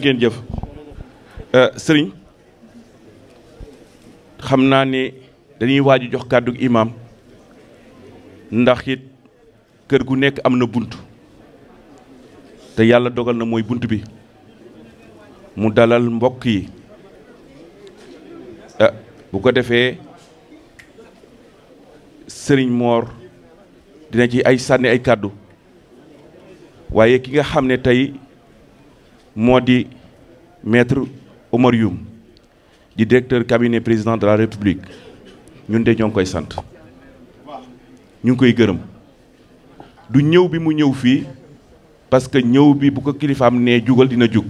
ngeen jëf sëriñ xam naa ne dañuy waaj jox kàddu imam ndax it kër gu nekk am na bunt te yàlla dogal na mooy bunt bi mu dalal mbokk yi bu ko defee sëriñ Mor dina ci ay sànni ay kàddu waaye ki nga xam ne tey moo di maître Omar Youm di directeur cabinet président de la République ñun de ñoo ngi koy sant ñu ngi koy gërëm du ñëw bi mu ñëw fii parce que ñëw bi bu ko kilifaam nee jugal dina jug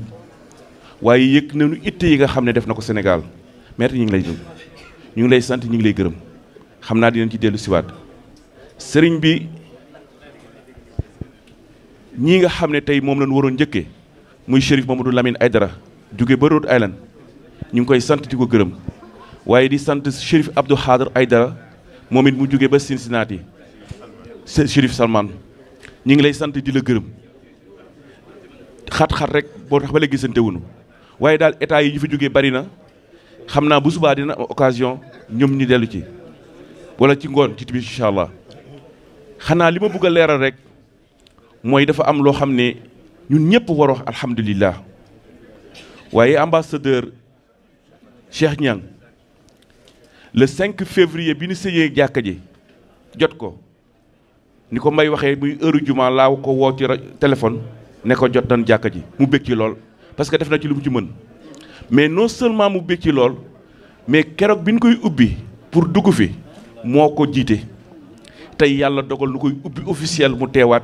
waaye yëg nañu itte yi nga xam ne def na ko Sénégal maître ñu ngi lay jug ñu ngi lay sant ñu ngi lay gërëm xam naa dinañ ci dellu siwaat sëriñ bi ñii nga xam ne tey moom lañu waroon njëkkee muy Chérif Mamadou Lamine Aydara jóge ba Rhode Island ñu ngi koy sant di ko gërëm waaye di sant Chérif Abdou Khadr Aydara moom it mu jóge ba Cincinnati Chérif Salman ñu ngi lay sant di la gërëm xat-xat rek boo tax ba la gisante wuñu waaye daal état yi ñu fi jógee bari na xam naa bu subaa dina am occasion ñoom ñu dellu ci wala ci ngoon ci timis incha allah xanaa li ma bëgg a leeral rek mooy dafa am loo xam ne ñun ñëpp war a wax alhamdulillah waaye ambassadeur Cheikh Niang le 5 février bi ñu sëyee jàkka ji jot ko ni ko may waxee muy heure juma laa ko woo ci téléphone ne ko jot nañ jàkka ji mu bëgg ci lool parce que def na ci lu mu ci mën mais non seulement mu bëgg ci lool mais keroog bi ñu koy ubbi pour dugg fi moo ko jiite tey yàlla dogal nu koy ubbi officiel mu teewaat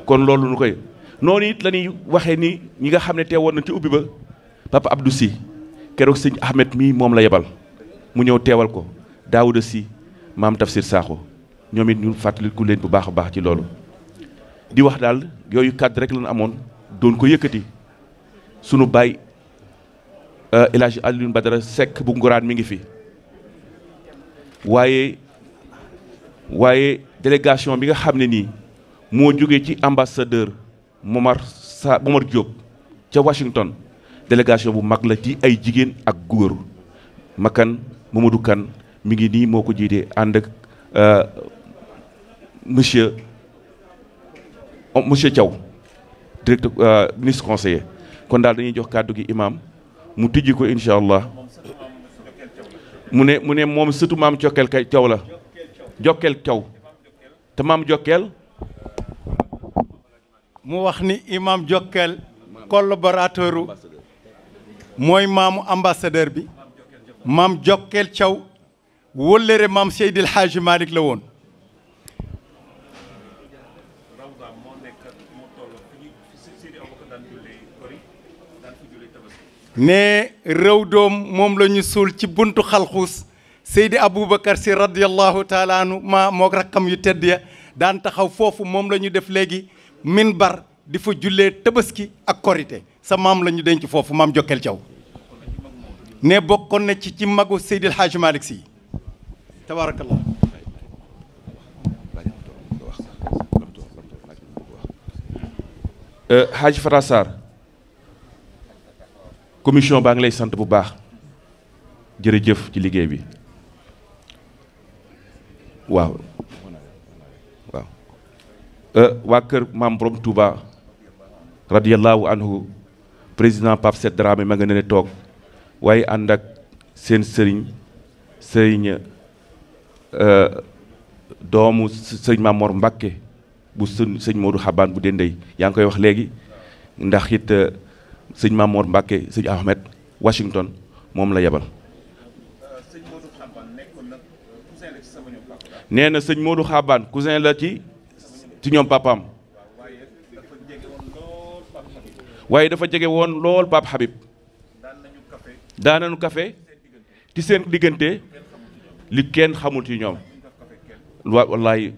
kon loolu nu koy noonu it la ñuy waxee ni ñi nga xam ne teewoon na ci ubbi ba Papa Abdou Sy keroog sëñ Ahmed mii moom la yebal mu ñëw teewal ko Daouda Sy maam Tafsir Sakho ñoom it ñu fàttaliku leen bu baax a baax ci loolu di wax daal yooyu kàddu rek lañu amoon doon ko yëkkati sunu baay El Hadj Alioune Badara Seck bu Nguraan mi ngi fi waaye délégation bi nga xam ne nii moo jógee ci ambassadeur Momar Diop ca Washington délégation bu mag la ci ay jigéen ak góor Makan Mamadou Kane mi ngi nii moo ko jiite ànd ak monsieur Thiaw directeur ministre conseiller kon daal dañuy jox kàddu gi imam mu tijji ko incha allah mu ne moom surtout maam Jokkel kay Thiaw la Jokkel Thiaw te maam Jokkel mu wax ni imam Jokkel collaborateur mooy maamu ambassadeur bi maam Jokkel Thiaw wóllëre maam Seydil Hadji Malick la woon ne réew doom moom la ñu suul ci buntu xalxuus Seydi Aboubacar Sy radiyallahu taala anhu moo rakkam yu tedd ya daan taxaw foofu moom la ñu def léegi minbar di fa jullee tabaski ak korité sa maam la ñu denc foofu maam Jokkel Thiaw ne bokkoon na ci magu Seydil Hadji Malick Sy tabarakallah Hadji Fara Sarr commission baa ngi lay sant bu baax jërëjëf ci liggéey bi waaw waa kër maam Borom Touba radiyallahu anhu président Pape Sed Dramé ma nga ne toog waaye ànd ak seen sëriñ doomu sëriñ Mamor Mbakke bu sëñ Modou Xabaan bu Dendey yaa ngi koy wax léegi ndax it sëñ Mamor Mbakke sëñ Ahmed Washington moom la yebal nee na sëñ Modou Xabaan cousin la ci ñoom papaam waaye dafa jege woon lool Pape Habib daan nañu café ci seen diggante li kenn xamul ci ñoom wallaay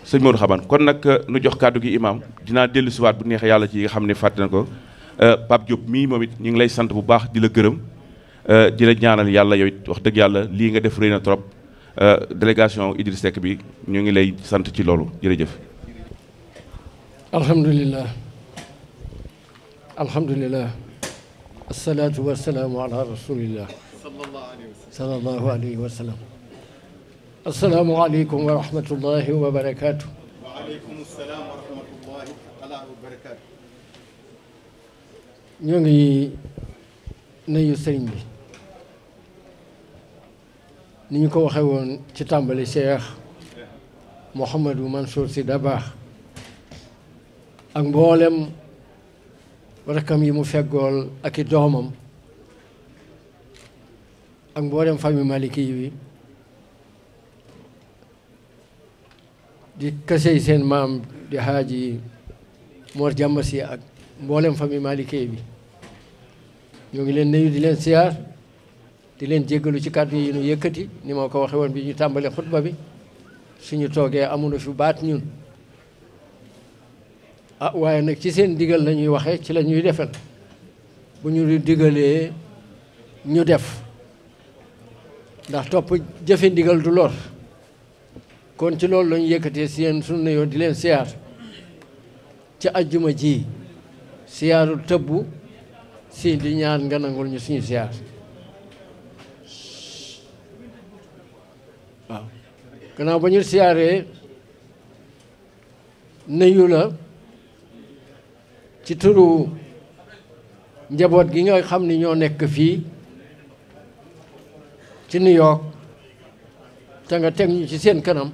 sëñ Modou Xabaan kon nag nu jox kàddu gi imam dinaa dellu siwaat bu neexee yàlla ci nga xam ne fàtte na ko Pape Diop mii moom it ñu ngi lay sant bu baax di la gërëm di la ñaanal yàlla yow it wax dëgg yàlla lii nga def rëy na trop délégation Idriss Seck bi ñu ngi lay sant ci loolu jërëjëf. alhamdulillah alhamdulillah asalaatu wasalaamu ala rasulillah sallallahu alayhi wa sallam. asalaamu aleykum wa rahmatullahi wa barakaatu. wa aleykum salaam wa rahmatullahi wa barakaatu. ñoo ngi nuyu sëriñ bi ni ñu ko waxee woon ci tàmbali Cheikh Mouhamadou Mansour Sy Dabakh ak mboolem rakkam yi mu feggool ak i doomam ak mboolem famille Maliki yi di kasey seen maam di Haaji Mor Jàmma Si ak mboolem famille Maliki bi ñoo ngi leen nuyu di leen siyaar di leen jéggalu ci kàddu yi ñu yëkkati ni ma ko waxe woon bi ñu tàmbalee xutba bi suñu toogee amuñu fi baat ñun waaye nag ci seen digal la ñuy waxee ci la ñuy defal bu ñu digalee ñu def ndax topp jëfe ndigal du lor kon ci loolu la ñu yëkkatee si yéen suñu nuyoo di leen siyaar ci ajjuma ji siyaarul tëbbu si di ñaan nga nangul ñu suñu siyaar waaw gannaaw ba ñu siyaaree nuyu la ci turu njaboot gi nga xam ni ñoo nekk fii ci New York te nga teg ñu ci seen kanam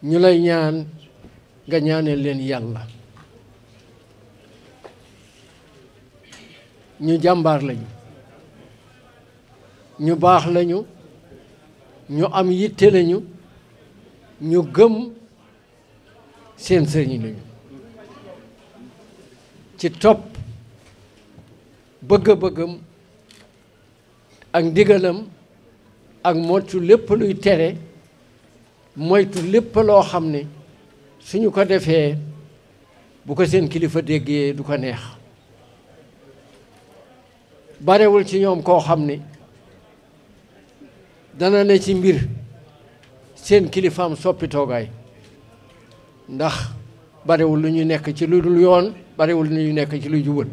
ñu lay ñaan nga ñaaneel leen yàlla ñu jàmbaar lañu ñu baax lañu ñu am yitte lañu ñu gëm seen sëriñ lañu ci topp bëgg-bëggam ak ndigalam ak moytu lépp luy tere moytu lépp loo xam ne suñu ko defee bu ko seen kilifa déggee du ko neex barewul ci ñoom koo xam ne dana ne ci mbir seen kilifaam soppi toogaay ndax barewul lu ñu nekk ci lu dul yoon barewul lu ñu nekk ci lu jubal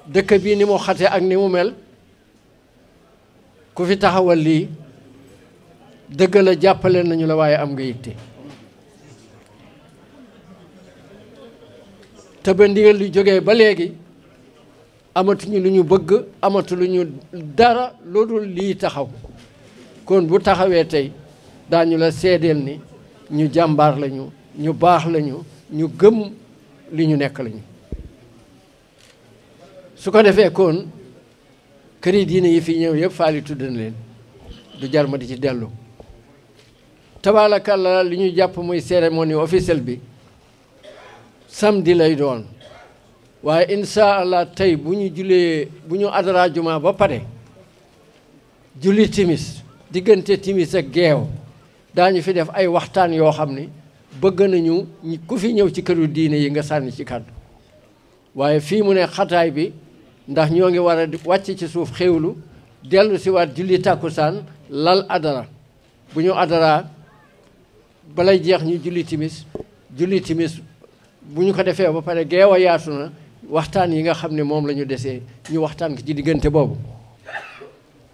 dëkk bii ni mu xate ak ni mu mel ku fi taxawal lii dëgg la jàppale nañu la waaye am nga yitte te ba ndigal li jógee ba léegi amatuñu lu ñu bëgg amatu lu ñu dara lu dul lii taxaw kon bu taxawee tey daañu la seedeel ni ñu jàmbaar lañu ñu baax lañu ñu gëm li ñu nekk lañu su ko defee kon këri diine yi fi ñëw yëpp faali tudd na leen du jar ma di ci dellu tabaarakalla li ñu jàpp muy cérémonie officielle bi samedi lay doon waaye insha allah tey bu ñu julee bu ñu adara juma ba pare julli timis diggante timis ak geew daañu fi def ay waxtaan yoo xam ne bëgg nañu ku fi ñëw ci këru diine yi nga sànni ci kàddu waaye fii mu ne xataay bi ndax ñoo ngi war a wàcc ci suuf xéwlu dellu si waat julli tàkkusaan lal adara bu ñu adara balay jeex ñu julli timis bu ñu ko defee ba pare geew a yaatu na waxtaan yi nga xam ne moom la ñu desee ñu waxtaan ko ci diggante boobu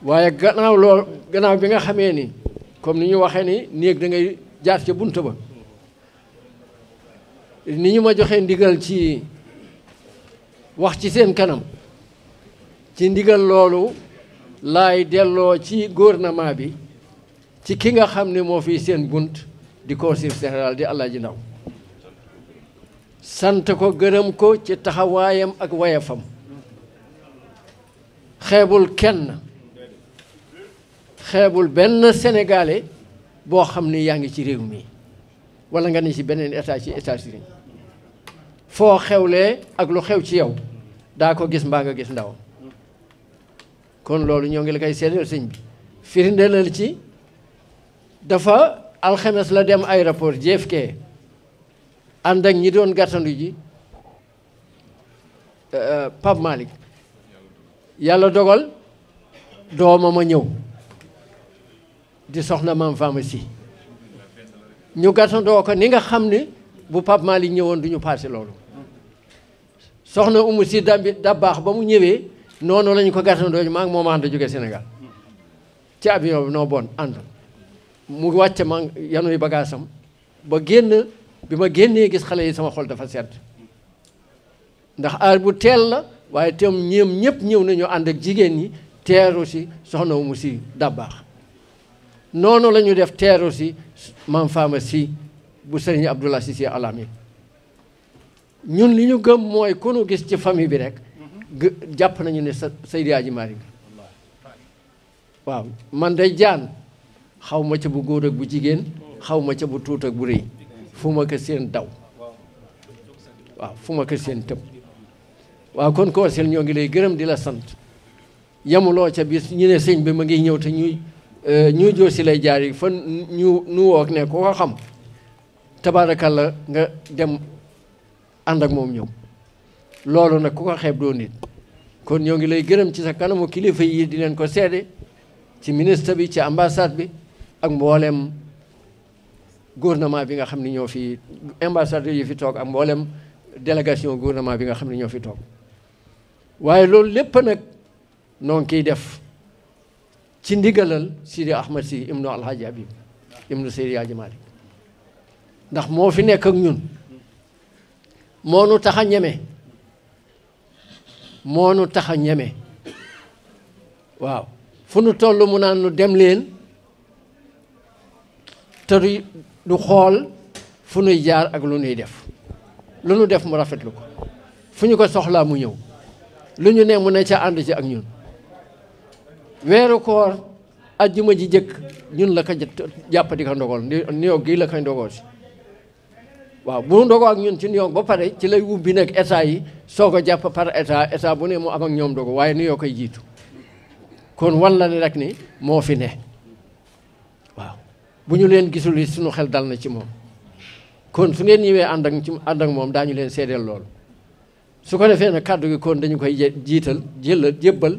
waaye gannaaw bi nga xamee ni comme ni ñu waxee ni néeg da ngay jaar ca bunt ba ni ñu ma joxee ndigal ci wax ci seen kanam ci ndigal loolu laay delloo ci gouvernement bi ci ki nga xam ne moo fi seen bunt di consul général di Alaaji Ndaw sant ko gërëm ko ci taxawaayam ak wayafam xeebul kenn xeebul benn sénégalais boo xam ne yaa ngi ci réew mi wala nga ne ci beneen état ci États-Unis foo xewlee ak lu xew ci yow daa ko gis mbaa nga gis ndaw kon loolu ñoo ngi la koy seedeel sëñ bi firndeelal ci dafa alxames la dem aéroport JFK ànd ak ñi doon gàttandu ji Pape Malick yàlla dogal doomam a ñëw di soxna maam pharmacie ñu gàttandoo ko ni nga xam ne bu Pape Malick ñëwoon du ñu paase loolu soxna Umu Si da baax ba mu ñëwee noonu lañu ko gàttandoo maa ngi moom ànd jóge Sénégal ci avion bi noo bon ànd mu wàcce ma yanuy bagaasam ba génn bi ma génnee gis xale yi sama xol dafa sedd ndax aar bu teel la waaye tam ñoom ñëpp ñëw nañu ànd ak jigéen ñi teeru si soxna Umu Si da baax noonu la ñu def teeru si maam Faama Si bu sëriñ Abdoulaye Si Alamin ñun li ñu gëm mooy ku nu gis ci famille bi rek jàpp nañu ne Seydi Hadji Malick waaw man day jaan xaw ma ca bu góor ak bu jigéen xaw ma ca bu tuut ak bu rëy fu ma ko seen daw waaw fu ma ko seen tëb waaw kon ko sel ñoo ngi lay gërëm di la sant yamuloo ca bis ñu ne sëñ bi ma ngi ñëw te ñuy joo si lay jaar yi fan ñu woog ne ko xam tabaarakalla nga dem ànd ak moom ñëw loolu nag ku ko xeeb doo nit kon ñoo ngi lay gërëm ci sa kanamu kilifa yi di leen ko seede ci ministre bi ci ambassade bi ak mboolem gouvernement bi nga xam ne ñoo fi ambassadeur yi fi toog ak mboolem délégation gouvernement bi nga xam ne ñoo fi toog waaye loolu lépp nag noo ngi kiy def ci ndigalal Sidi Ahmad Si ibnu Alhaji Habib ibnu Seydi Hadji Malick ndax moo fi nekk ak ñun moo nu tax a ñeme moo nu tax a ñeme waaw fu nu toll mu naan nu dem leen te du xool fu nuy jaar ak lu nuy def lu nu def mu rafetlu ko fu ñu ko soxlaa mu ñëw lu ñu ne mu ne ca ànd ci ak ñun weeru koor ajjuma ji jëkk ñun la ko jàpp di ko ndogal New York gii la koy ndogal si waaw bu ndogoo ak ñun ci New York ba pare ci lay ubbi nag état yi soo ko jàpp par état bu ne mu am ak ñoom dogo waaye New York koy jiitu kon wan la ne rek ni moo fi ne waaw bu ñu leen gisul yi suñu xel dal na ci moom kon su ngeen ñëwee ànd ak moom daañu leen seedeel loolu su ko defee nag kàddu gi kon dañu koy jiital jébbal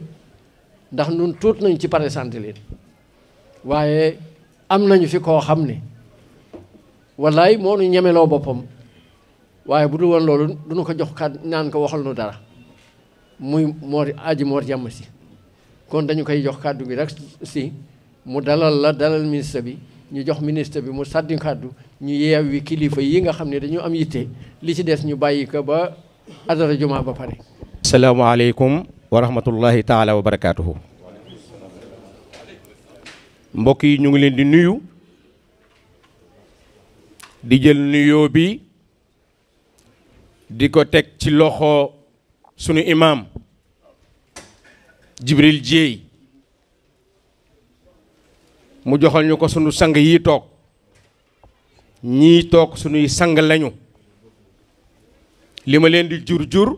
ndax nun tuut nañu ci pare sant leen waaye am nañu fi koo xam ne wallaay moo nu ñemeloo boppam waaye bu dul woon loolu duñu ko jox kàddu naan ko waxal nu dara muy aji moor jàmm si kon dañu koy jox kàddu gi rek si mu dalal ministre bi ñu jox ministre bi mu sàddi kàddu ñu yeew wi kilifa yi nga xam ne dañu am yitte li ci des ñu bàyyi ko ba adara juma ba pare. asalaamaaleykum wa rahmatullahi taala wa barakaatuhu. mbokk yi ñu ngi leen di nuyu di jël nuyoo bi di ko teg ci loxo sunu imam Jibril Jéey mu joxal ñu ko sunu sang yi toog ñii toog sunuy sang lañu li ma leen di jur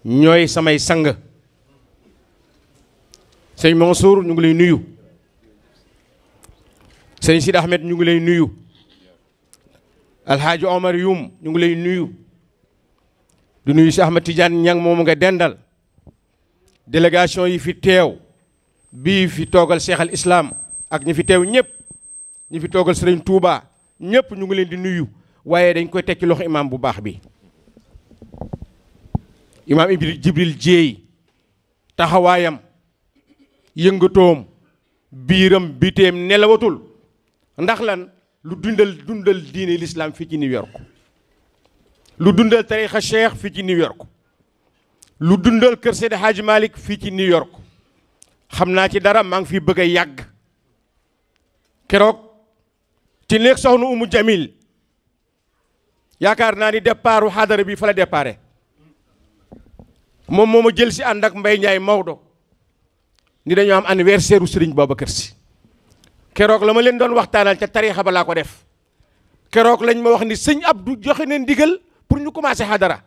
ñooy samay sang sëñ Mansour ñu ngi lay nuyu sëñ Sidi Ahmed ñu ngi lay nuyu alhaaji Omar Youm ñu ngi lay nuyu du nuyu si Ahmed Tidiane Niang moom nga dendal délégation yi fi teew bii fi toogal Cheikh al Islam ak ñi fi teew ñëpp ñi fi toogal Serigne Touba ñëpp ñu ngi leen di nuyu waaye dañ koy tekki loxo imam bu baax bi imam Jibril Jéey taxawaayam yëngatoom biiram biteem nelawatul ndax lan lu dundal diine l'islam fii ci New York lu dundal tarixa cheikh fii ci New York lu dundal kër Seydi Hadji Malick fii ci New York xam naa ci dara maa ngi fi bëgg a yàgg keroog ci néeg soxna Umu Jamil yaakaar naa ni départu xadara bi fa la déparé moom moo ma jël si ànd ak Mbaye Ndiaye Maodo ni dañoo am anniversaire u Serigne Babacar Sy keroog la ma leen doon waxtaanal ca tariixa ba laa ko def keroog lañ ma wax ni sëñ Abdou joxe neen ndigal pour ñu commencé xadara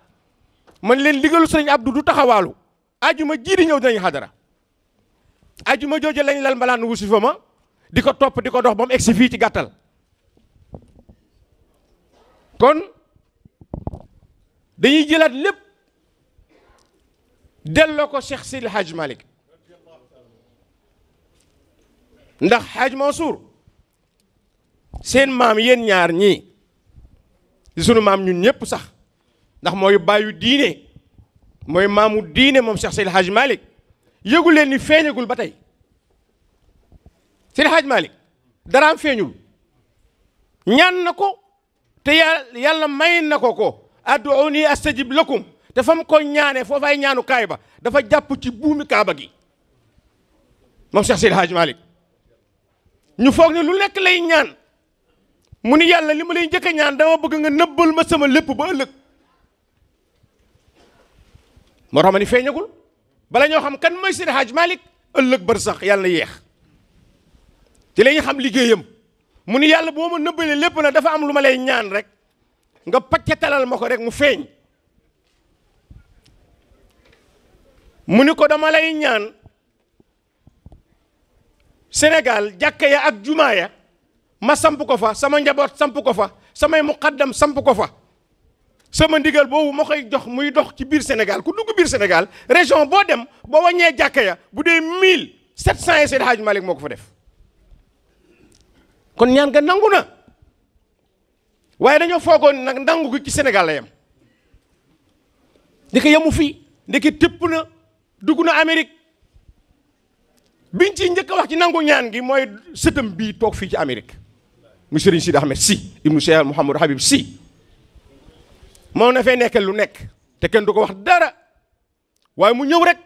man leen ndigalu sëñ Abdou du taxawaalu ajuma ji di ñëw dinañ xadara ajuma jooju lañ lal mbalaan wusi fa ma di ko topp di ko dox ba mu egsi fii ci gàttal kon dañuy jëlaat lépp delloo ko Cheikh Seydi Hadji Malick ndax Hadj Mansour seen maam yéen ñaar ñii di sunu maam ñun ñëpp sax ndax mooy bàyyu diine mooy maamu diine moom Cheikh Seydi Hadj Malick yëgu leen ni feeñagul ba tey Seydi Hadj Malick daraam feeñul ñaan na ko te yàlla may na ko ad'uuni astajib lakum te fa mu ko ñaanee foofay ñaanu kaay ba dafa jàpp ci buumi kaaba gi moom Cheikh Seydi Hadj Malick ñu foog ne lu nekk lay ñaan mu ni yàlla li ma lay njëkk a ñaan dama bëgg nga nëbbal ma sama lépp ba ëllëg moo tax ma ni feeñagul bala ñoo xam kan mooy Seydi Hadj Malick ëllëg bar sax yàlla na yeex ci la ñuy xam liggéeyam mu ni yàlla boo ma nëbbalee lépp na dafa am lu ma lay ñaan rek nga paccatalal ma ko rek mu feeñ mu ni ko dama lay ñaan Sénégal jàkka ya ak jumaa ya ma samp ko fa sama njaboot samp ko fa samay muqaddam samp ko fa sama ndigal boobu ma koy jox muy dox ci biir Sénégal ku dugg biir Sénégal région boo dem boo wàññee jàkka ya bu dee 1700 yi Seydi Hadj Malick moo ko fa def kon ñaan nga nangu na waaye dañoo foogoon nag nangu gi ci Sénégal la yem ndeke yemu fii ndeke tëpp na dugg na Amérique biñ ci njëkk a wax ci nangu ñaan gi mooy sëtam bii toog fii ci Amérique mu Serigne Sidi Ahmed Sy ibnu Cheikh Mouhamadou Habib Sy moo na fee nekkal lu nekk te kenn du ko wax dara waaye mu ñëw rek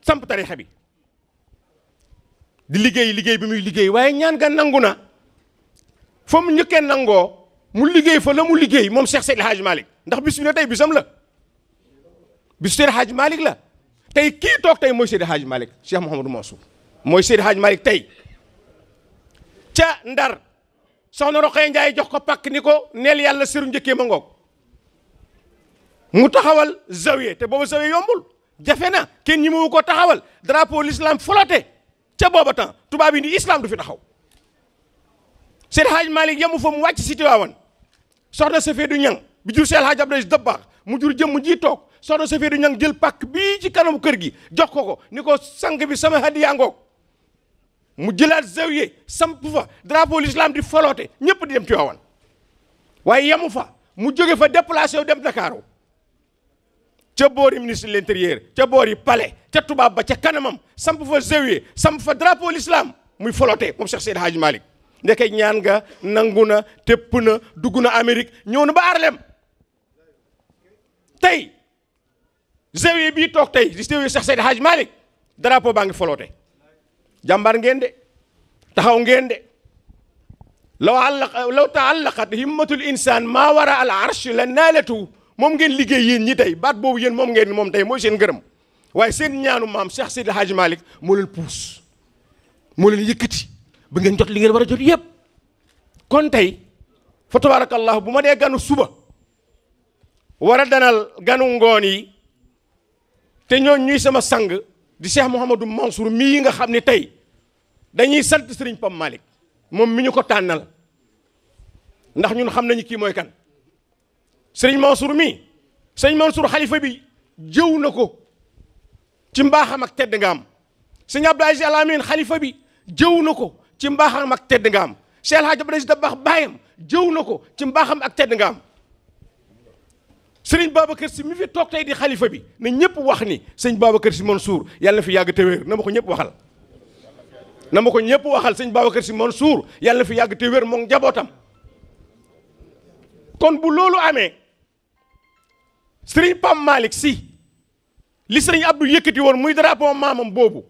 samp tarixa bi di liggéey bi muy liggéey waaye ñaan nga nangu na fa mu njëkkee nangoo mu liggéey fa la mu liggéey moom Cheikh Seydi Hadj Malick ndax bis bi ne tey bisam la bis Seydi Hadj Malick la tey kii toog tey mooy Seydi Hadj Malick Cheikh Mouhamadou Mansour mooy Seydi Hadj Malick tey ca Ndar soxna Rokhaya Ndiaye jox ko pakk ni ko neel yàlla sëru njëkkee ma ngoog mu taxawal zawiye te booba zawiye yombul jafe na kenn ñi mu ko taxawal drapeau l'islam flotté ca booba temps tubaab yi ni islam du fi taxaw Seydi Hadj Malick yemu fa mu wàcc si Tiwaawan soxna Safeedu Ñang bi jur Seydi Hadj Abdoulaye Dabakh mu jur jëmm ji toog soxna Safeedu Ñang jël pàkk bii ci kanamu kër gi jox ko ni ko sang bi sama hadiya ngoog mu jëlaat zawiye samp fa drapeau l'islam di flotté ñëpp di dem Tiwaawan waaye yemu fa mu jóge fa déplacé wu dem Dakar ca boori ministre de l'intérieur ca boori palais ca tubaab ba ca kanamam samp fa zawiye samp fa drapeau l'islam muy flotté moom Cheikh Seydi Hadj Malick ndeke ñaan nga nangu na tépp na dugg na Amérique ñëw na ba Harlem tey zawiye bii toog tey di zawiye Cheikh Seydi Hadj Malick drapeau baa ngi flotté jàmbaar ngeen de taxaw ngeen de law taallaqat himmatul insaan maa wara al arsh la naalatu moom ngeen liggéey yéen ñi tey baat boobu yéen moom ngeen moom tey mooy seen ngërëm waaye seen ñaanu maam Cheikh Seydi Hadj Malick moo leen puus moo leen yëkkati ba ngeen jot li ngeen war a jot yëpp kon tey fa tabarakallahu bu ma dee ganu suba war a danal ganu ngoon yi te ñoo ñuy sama sang di Cheikh Mouhamadou Mansour mii nga xam ne tey dañuy sant Serigne Pape Malick moom mi ñu ko tànnal ndax ñun xam nañu kii mooy kan Serigne Mansour mii Serigne Mansour xalifa bi jëw na ko ci mbaaxam ak tedd nga am Serigne Abdou Aziz Al Amine xalifa bi jëw na ko ci mbaaxam ak tedd nga am Cheikh El Hadj Abdou Aziz Dabakh baayam jëw na ko ci mbaaxam ak tedd nga am Serigne Babacar Sy mi fi toog tey di xalifa bi na ñëpp wax ni sëñ Babacar Sy Mansour yàlla na fi yàgg te wér na ma ko ñëpp waxal na ma ko ñëpp waxal sëñ Babacar Sy Mansour yàlla na fi yàgg te wér moom njabootam kon bu loolu amee Serigne Pape Malick Sy li Serigne Abdou yëkkati woon muy drapeau maamam boobu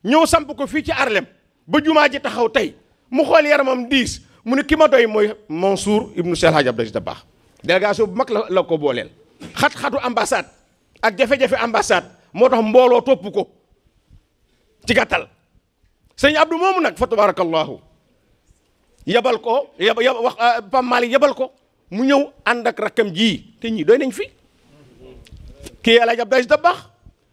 ñëw samp ko fii ci Harlem ba jumaa ji taxaw tey mu xool yaramam diis mu ne ki ma doy mooy Mansour ibnu Cheikh El Hadj Abdou Aziz Dabakh délégation bu mag la ko booleel xat-xatu ambassade ak jafe-jafe ambassade moo tax mbooloo topp ko ci gàttal sëñ Abdou moomu nag fa tabarakallahu yabal ko wax Pape Malick yabal ko mu ñëw ànd ak rakkam ji te ñii doy nañ fi kii El Hadj Abdou Aziz Dabakh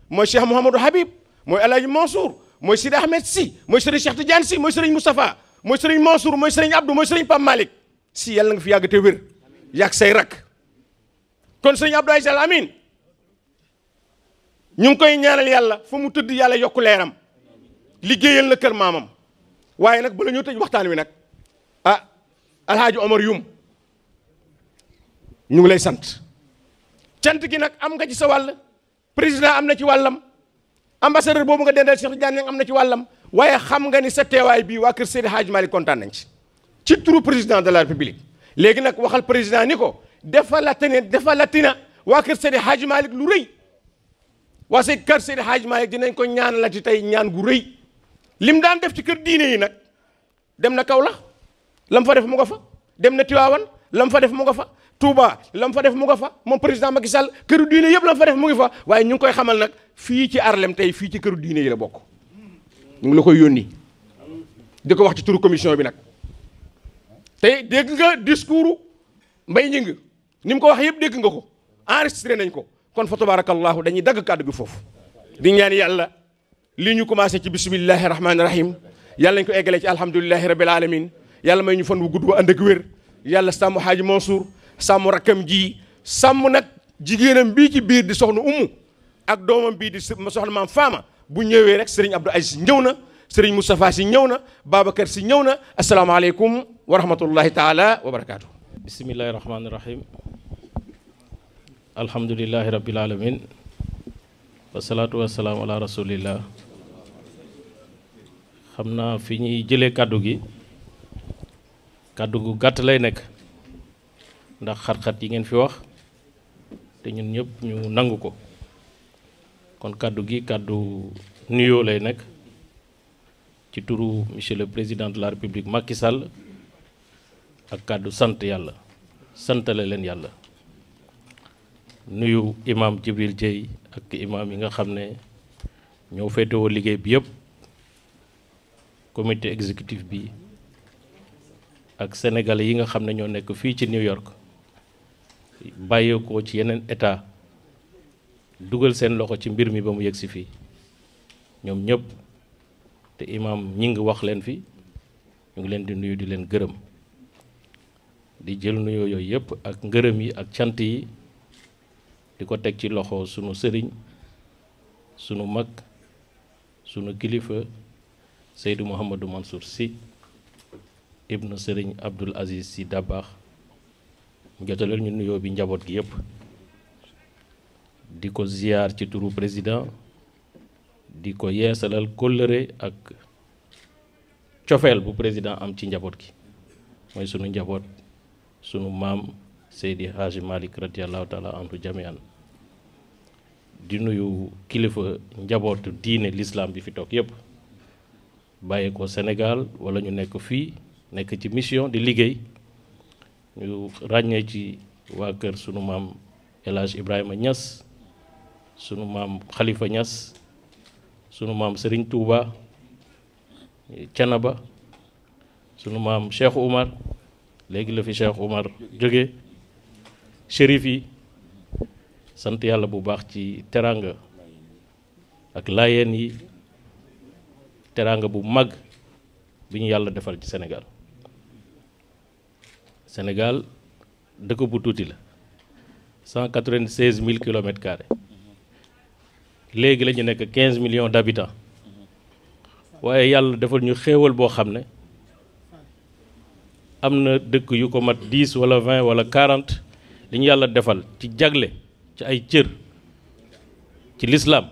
mooy Cheikh Mouhamadou Habib mooy El Hadj Mansour mooy Sidi Ahmed Sy mooy Serigne Cheikh Tidiane Sy mooy Serigne Moustapha mooy Serigne Mansour mooy Serigne Abdou mooy Serigne Pape Malick Sy yàlla nga fi yàgg te wér yàgg say rak kon Serigne Abdou Aziz Al Amine ñu ngi koy ñaanal yàlla fa mu tëdd yàlla yokku leeram liggéeyal na kër maamam waaye nag bala ñoo tëj waxtaan wi nag Alhaaji Omar Youm ñu ngi lay sant cant gi nag am nga ci sa wàll président am na ci wàllam ambassadeur boobu nga dendal Cheikh Tidiane Niang am na ci wàllam waaye xam nga ni sa teewaay bii waa kër Seydi Hadji Malick kontaan nañ ci turu président de la république léegi nag waxal président ni ko defalatina waa kër Seydi Hadji Malick lu rëy waa say kër Seydi Hadji Malick dinañ ko ñaanalati tey ñaan gu rëy lim daan def ci kër diine yi nag dem na Kaolack lam fa def mu nga fa dem na Tivaouane lam fa def mu nga fa Touba lam fa def mu nga fa moom président Macky Sall këru diine yëpp lam fa def mu ngi fa waaye ñu ngi koy xamal nag fii ci Arlem tey fii ci këru diine yi la bokk ñu ngi la koy yónni di ko wax ci turu commission bi nag tey dégg nga discours Mbaye Gningue ni mu ko wax yëpp dégg nga ko enregistré nañ ko kon fa tabarakallahu dañuy dagg kàddu gi foofu di ñaan yàlla li ñu commencé ci bismillahi rahmaani rahim yàlla nañ ko eggalee ci alhamdulillahi rabbil alamin yàlla may ñu fan wu gudd ba ànd ak wér yàlla sàmm Haaji Mansour sàmm rakkam ji sàmm nag jigéenam bii ci biir di soxna Umu ak doomam bii di soxna maam Faama bu ñëwee rek Serigne Abdou Aziz ñëw na Serigne Moustapha si ñëw na Babacar si ñëw na asalaamaaleykum wa rahmatullahi taala wa barakaatu. bismillahi rahmaani rahim alhamdulillahi rabbil alamin wasalaatu wasalaam ala rasulillah. xam naa fi ñuy jëlee kàddu gi kàddu gu gàtt lay nekk ndax xat-xat yi ngeen fi wax te ñun ñëpp ñu nangu ko kon kàddu gi kàddu nuyoo lay nekk ci turu monsieur le président de la république Macky Sall ak kàddu sant yàlla santale leen yàlla nuyu imam Djibril Dieye ak imam yi nga xam ne ñoo féetewoo liggéey bi yëpp comité exécutif bi ak sénégalais yi nga xam ne ñoo nekk fii ci New York bàyyeekoo ci yeneen état dugal seen loxo ci mbir mi ba mu yegg si fii ñoom ñëpp te imam ñi ngi wax leen fi ñu ngi leen di nuyu di leen gërëm di jël nuyoo yooyu yëpp ak ngërëm yi ak cant yi di ko teg ci loxo sunu sëriñ sunu mag sunu kilifa Seydou Mouhamadou Mansour Sy ibnu Serigne Abdoul Aziz Sy Dabakh mu jotaleel ñu nuyoo bi njaboot gi yëpp di ko ziyaar ci turu président di ko yeesalal kóllëre ak cofeel bu président am ci njaboot gi mooy sunu njaboot sunu maam Seydi Hadji Malick radiyallahu taala anhu jamian di nuyu kilifa njabootu diine l'islam bi fi toog yëpp bàyyi ko Sénégal wala ñu nekk fii nekk ci mission di liggéey ñu ràññee ci waa kër sunu maam El Hadj Ibrahima Niass sunu maam Khalifa Niass sunu maam Serigne Touba Canaba sunu maam Cheikh Oumar léegi la fi Cheikh Oumar jóge shérif yi sant yàlla bu baax ci teranga ak laayeen yi teranga bu mag bi ñu yàlla defal ci Sénégal Sénégal dëkk bu tuuti la 196 000 kilomètres carrés léegi la ñu nekk 15 millions d'habitants waaye yàlla defal ñu xéewal boo xam ne am na dëkk yu ko mat 10 wala 20 wala 40 li ñu yàlla defal ci jagle ci ay cër ci l'islam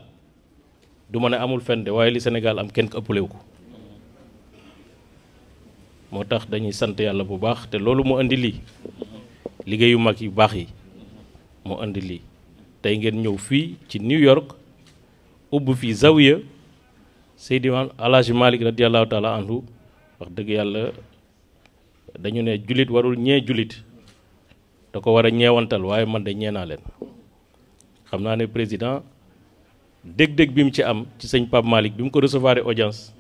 du ma ne amul fenn de waaye li Sénégal am kenn ko ëppalewu ko moo tax dañuy sant yàlla bu baax te loolu moo indi lii liggéeyu mag yu baax yi moo indi lii tey ngeen ñëw fii ci New York ubbi fii zawiya Seydi El Hadji Malick radiyallahu taala anhu wax dëgg yàlla dañu ne jullit warul ñee jullit da ko war a ñeewantal waaye man de ñee naa leen xam naa ne président dég-dég bi mu ci am ci sëñ Pape Malick bi mu ko recevoir audience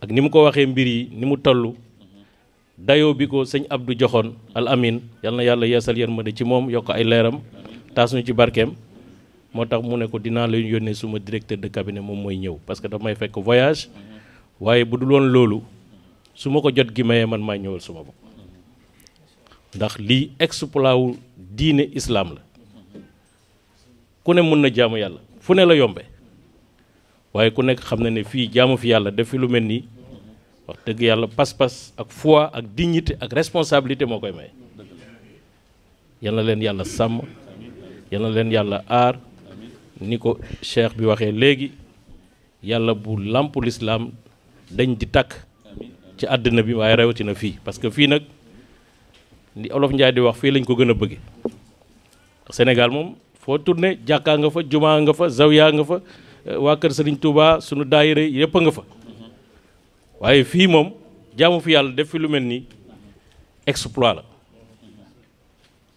ak ni mu ko waxee mbir yi ni mu toll dayoo bi ko sëñ Abdou joxoon al amin yal na yàlla yeesal yërmande ci moom yokk ay leeram taas ñu ci barkeem moo tax mu ne ko dinaa leen yónnee suma directeur de cabinet moom mooy ñëw parce que daf may fekk voyage waaye bu dul woon loolu su ma ko jot gi mayee man maa ñëwal suma bopp ndax lii exploit wu diine islam la ku ne mën na jaamu yàlla fu ne la yombe waaye ku nekk xam na ne fii jaamu fi yàlla def fi lu mel nii wax dëgg yàlla pas-pas ak foi ak dignité ak responsabilité moo koy may yal na leen yàlla sàmm yal na leen yàlla aar ni ko cheikh bi waxee léegi yàlla bu làmpu lislaam dañ di takk ci àddina bi waaye rawatina fii parce que fii nag li olof Njaay di wax fii lañ ko gën a bëgge Sénégal moom foo tourné jàkkaa nga fa jumaa nga fa zawiya nga fa waa kër Serigne Touba sunu daayira yëpp a nga fa waaye fii moom jaamu fi yàlla def fi lu mel ni exploit la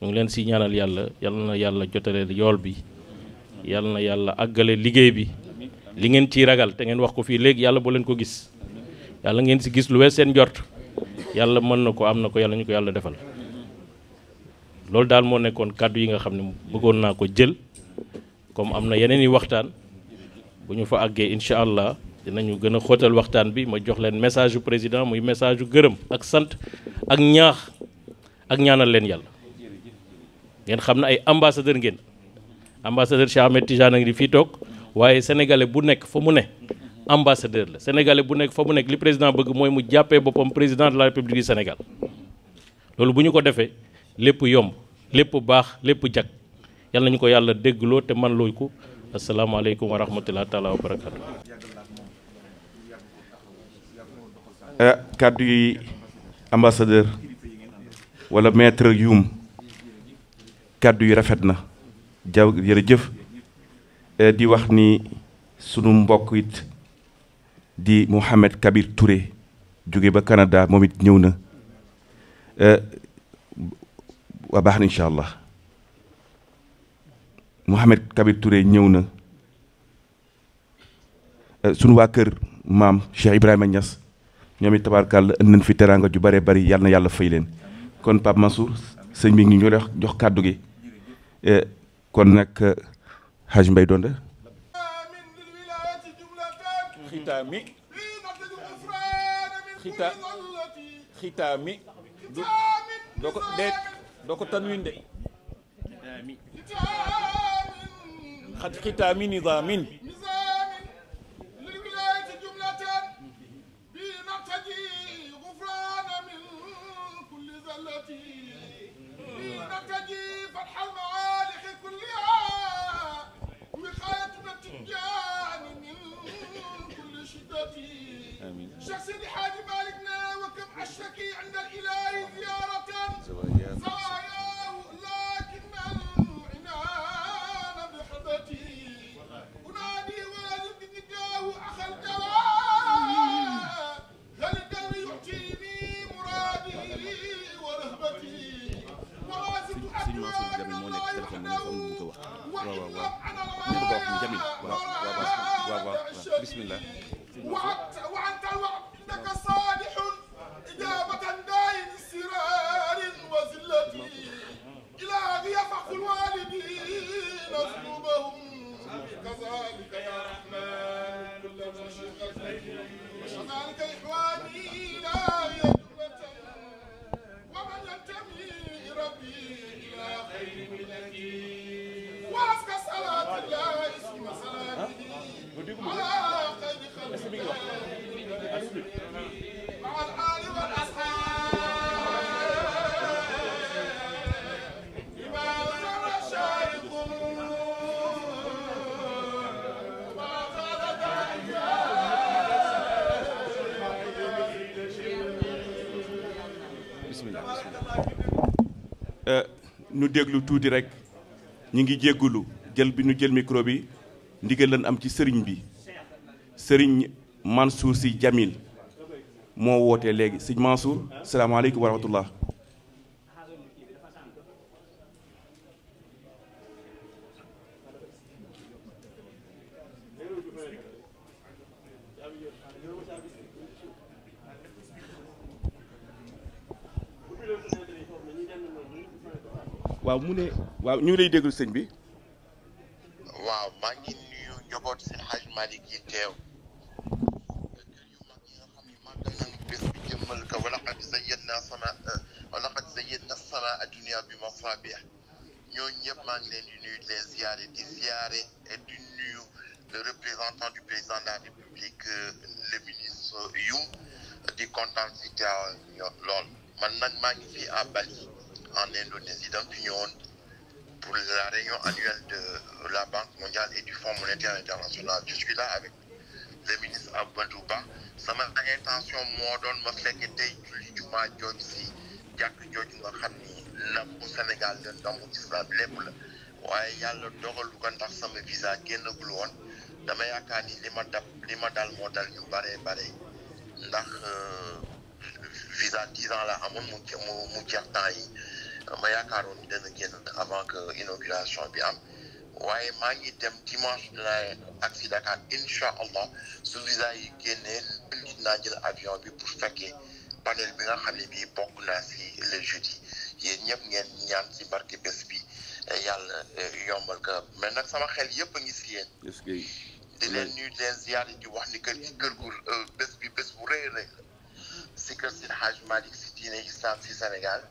ñu ngi leen si ñaanal yàlla yal na yàlla jotale yool bi yal na yàlla àggale liggéey bi li ngeen ciy ragal te ngeen wax ko fii léegi yàlla boo leen ko gis yàlla ngeen si gis lu wees seen njort yàlla mën na ko am na ko yàlla ñu ko yàlla defal loolu daal moo nekkoon kàddu yi nga xam ne bëggoon naa ko jël comme am na yeneen i waxtaan bu ñu fa àggee incha allah dinañu gën a xóotal waxtaan bi ma jox leen message yu président muy message yu gërëm ak sant ak ñaax ak ñaanal leen yàlla ngeen xam ne ay ambassadeur ngeen ambassadeur Cheikh Ahmed Tidiane a ngi fii toog waaye sénégalais bu nekk fa mu ne ambassadeur la sénégalais bu nekk fa mu nekk li président bëgg mooy mu jàppee boppam président de la république du Sénégal loolu bu ñu ko defee lépp yomb lépp baax lépp jag yal nañu ko yàlla déggloo te man looy ko asalaamaaleykum wa rahmatulah taala wa barakaatu. kàddu yi ambassadeur wala maître Youm kàddu yi rafet na jaw jërëjëf di wax ni sunu mbokk it di Mouhamed Kabir Touré jóge ba Canada moom it ñëw na waa baax na incha allah Mouhamed Kabir Touré ñëw na sunu waa kër maam Cheikh Ibrahima Niass ñoom it tabaarkàlla indi nañ fi teraanga ju bare bari yàlla na yàlla fay leen kon Pape Mansour sëñ bi ngi ñu jox kàddu gi kon nag Haj Mbay Donde xitaami doo ko tanwin de xitaami nizaamin شيخ سيدي حاج مالكنا وكم أشتكي عند الإله زيارة زواياه لكن العنان بحضتي أنادي ولازم بنداه أخا الدواء هل الدواء يعطيني مرادي ورهبتي ولازم أدوى بسم الله وأنت الوعد إنك صالح إجابة داين سرار وزلتي إلهي يفق الوالدين ذنوبهم كذلك يا رحمن كل مشيئتي وكذلك إخواني لا يجمة ومن ينتمي ربي إلى خير ملتي وأزكى صلاة الله اسم صلاته على خير خلق مع الآل والأصحاب بما ذكر الشارق وما زاد داعيا بسم الله nu déglu tuuti rek ñi ngi jéggulu jël bi nu jël micro bi ndigal lan am ci sëriñ bi sëriñ Mansour Sy Djamil moo wootee léegi sëñ Mansour salaamaaleykum wa rahmatullah waaw mu ne waaw ñu ngi lay déglu sëñ bi waaw maa ngi nuyu njaboot si Haj Malick yi teew kër yu mag yi nga xam ne màggal nañu bés bi jëmmal ka walaqad zayyana sama adunia bi masabih ñooñu ñëpp maa ngi leen di nuyu di leen ziare et di nuyu le représentant du président de la République le ministre Youm di kontaan si teew lool man nag maa ngi fii à Bali en Indonésie dama fi ñëwoon pour la réunion annuelle de la Banque mondiale et du Fonds monétaire international. Je suis là avec le ministre Amadou Ba. Sama intention moo doon ma fekk tey julli jumaa jooju si jàkk jooju nga xam ni ndambu Sénégal la ndambu islam lépp la waaye yàlla dogalu ko ndax sama visa génnagul woon dama yaakaar ni li ma dal moo dal ñu bare ndax visa 10 ans la amoon mu jeex temps yi ma yaakaaroon ni dana génn avant que inauguration bi am waaye maa ngi dem dimanche dina agsi Dakar incha allah su visa yi génnee dinaa jël avion bi pour fekkee panel bi nga xam ne bii bokk naa si le jeudi yéen ñëpp ngeen ñaan si barke bés bi yàlla yombal ko mais nag sama xel yëpp a ngi si yéen. di leen nuyu di leen ziyaare di wax ni kër gu bés bi bés bu rëy rëy si kër si Hadj Malick si diine islam si Sénégal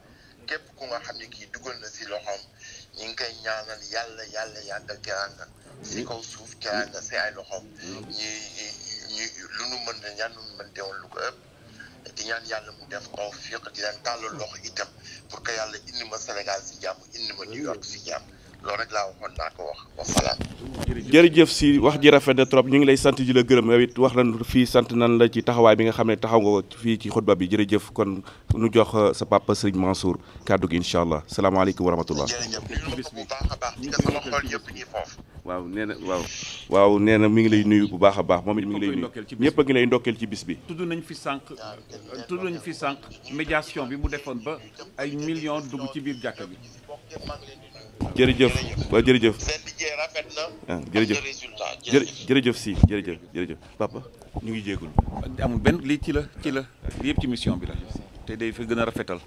képp ku nga xam ne kii dugal na si loxoom ñu ngi koy ñaanal yàlla yàggal teraanga si kaw suuf teraanga si ay loxoom ñu lu nu mën na ñaan lu nu mën deewoon lu ko ëpp di ñaan yàlla mu def tawfiq di leen tàllal loxo itam pour que yàlla indi ma Sénégal si jàmm indi ma New York si jàmm loolu rek laa waxoon naa ko wax wa salaam. jërëjëf si wax ji rafet na trop ñu ngi lay sant di la gërëm yow it wax nañ fii sant nan la ci taxawaay bi nga xam ne taxaw nga ko fii ci xutba bi jërëjëf kon nu jox sa papa Serigne Mansour kàddu gi incha allah salaamaaleykum wa rahmatullah. jërëjëf nuyu bu baax a baax di nga sama xol yëpp ñi foofu. waaw nee na mi ngi lay nuyu bu baax a baax moom it mi ngi lay nuyu ñëpp a ngi lay ndokkeel ci bis bi. tudd nañ fi sànq médiation bi mu defoon ba ay millions dugg ci biir jàkka bi. jërëjëf waaw jërëjëf. seen liggéey rafet na. jërëjëf si jërëjëf papa ñu ngi jéegul. amul benn lii ci la lii yëpp ci mission bi la te day fa gën a rafetal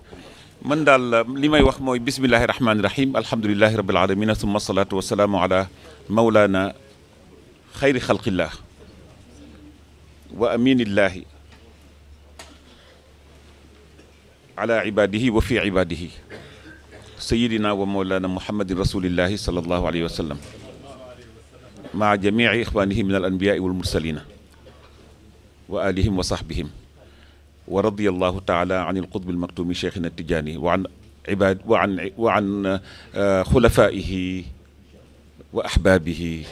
man daal li may wax mooy bismillahi rahmaani rahim alhamdulilahi rabbil alamin summa salaatu wasalaamu ala mawlana xayri xalqillah wa aminillahi ala ibadihi wa fi ibadihi sayidina wa mawlana muhammadin rasulillahi sallallahu alayhi wa sallam maa jamici ixwaanihi min al anbiyaai wal mursalina wa alihim wa sahbihim wa radiyallahu taala an alqutb almaktumi cheikhina tijaani wa an xulafaihi wa ahbaabihi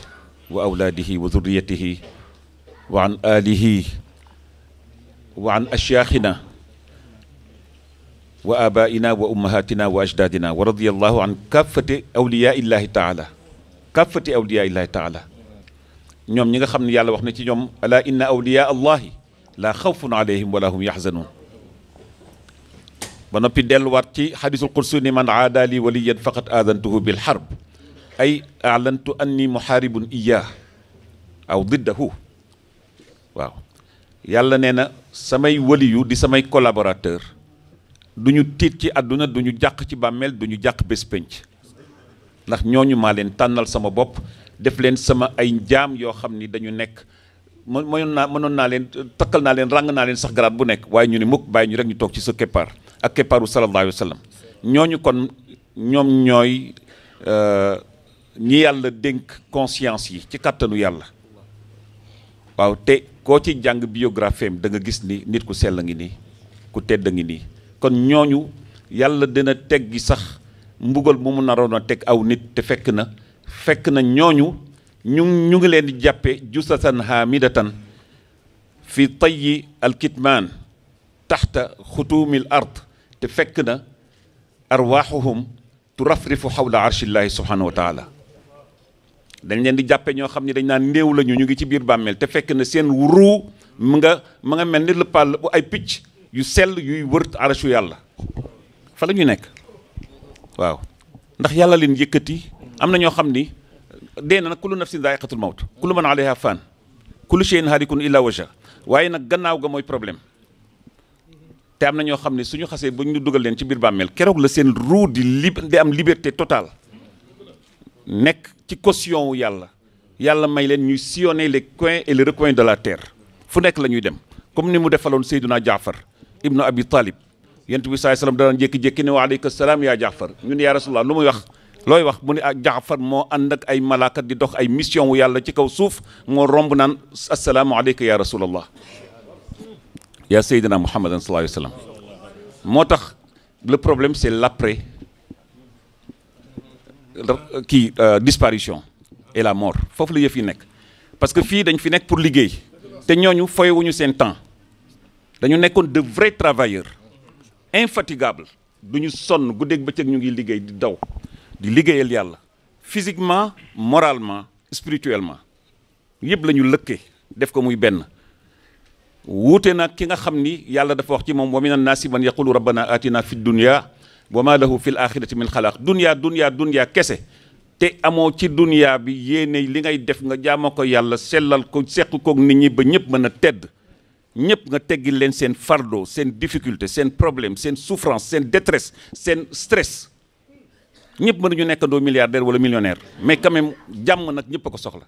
wa awlaadihi wa zurriyatihi wa an alihi wa an ashyaakhina wa abaina wa ummahatina wa ajdadina wa radiyallahu an kaafati awliyaa illahi taala ñoom ñi nga xam ne yàlla wax na ci ñoom ala inna awliyaa allahi laa xawfun alayhim wala hum yaxzanuun ba noppi delluwaat ci xadisul qudsi ni man aada li waliyan faqad aadantuhu bil harb ay a'lantu anni muhaaribun iyaah aw diddahu waaw yàlla nee na samay waliyu di samay collaborateur du ñu tiit ci àdduna du ñu jàq ci bàmmeel du ñu jàq bés penc ndax ñooñu maa leen tànnal sama bopp def leen sama ay jaam yoo xam ni dañu nekk mënoon naa leen takkal naa leen ràng naa leen sax garaat bu nekk waaye ñu ne mukk bàyyi ñu rek ñu toog ci sa keppaar ak keppaaru sallallahu alayhi wa sallam ñooñu kon ñoom ñooy ñi yàlla dénk conscience yi ci kàttanu yàlla waaw te koo ci jàng biographie am da nga gis ni nit ku sell ngi nii ku tedd ngi nii kon ñooñu yàlla dina teggi sax mbugal mu mu naroon a teg aw nit te fekk na ñooñu ñu ngi leen di jàppe jusatan hamidatan fi tayyi alkitmaan taxta xutuumil ard te fekk na arwaaxuhum turafrifu xawla arshillahi subhanahu wa taala dañ leen di jàppe ñoo xam ne dañ naan néew lañu ñu ngi ci biir bàmmeel te fekk na seen ruu mu nga mel ni lëppal bu ay picc yu sell yuy wër arashu yàlla fa la ñu nekk waaw ndax yàlla leen yëkkati am na ñoo xam ni dee na nag kullu nafsin daa'iqatul mawt kullu man alayha fan kullu shay'in halikun illa wajha waaye nag gannaaw ga mooy problème te am na ñoo xam ne suñu xasee ba ñu dugal leen ci biir bàmmeel keroog la seen ruu di am liberté totale nekk ci caution wu yàlla may leen ñuy sillonner les coins et les recoins de la terre fu nekk la ñuy dem comme ni mu defaloon Seydina Jaafar ibnu Abi Talib yent bi saai sallam daan jékki-jékki ne wa aleyka salaam yaa Jaafar ñu ne yaa Rasulullah lu muy wax looy wax mu ne ak Jaafar moo ànd ak ay malaakat di dox ay mission wu yàlla ci kaw suuf moo romb naan assalaamu aleyka yaa Rasulullah yaa Seydina Muhammadan sallallahu alayhi wa sallam moo tax le problème c'est l'après kii disparition et la mort foofu la yëf yi nekk parce que fii dañ fi nekk pour liggéey te ñooñu foyewuñu seen temps dañu nekkoon de vrais travailleurs infatigables duñu sonn guddeeg bëccëg ñu ngi liggéey di daw di liggéeyal yàlla physiquement moralement spirituellement yëpp la ñu lëkkee def ko muy benn wuute nag ki nga xam ni yàlla dafa wax ci moom wa min annaasi man yaqulu rabbana atina fi dunya wa ma lahu fi l axirati min xalaaq dunya kese te amoo ci dunya bi yéene li ngay def nga jaamoo ko yàlla sellal ko seq koog nit ñi ba ñëpp mën a tedd ñëpp nga teggil leen seen fardeau seen difficulté seen problème seen souffrance seen détresse seen stress ñëpp mënuñu nekkandoo milliardaire wala millionnaire mais quand même jàmm nag ñëpp a ko soxla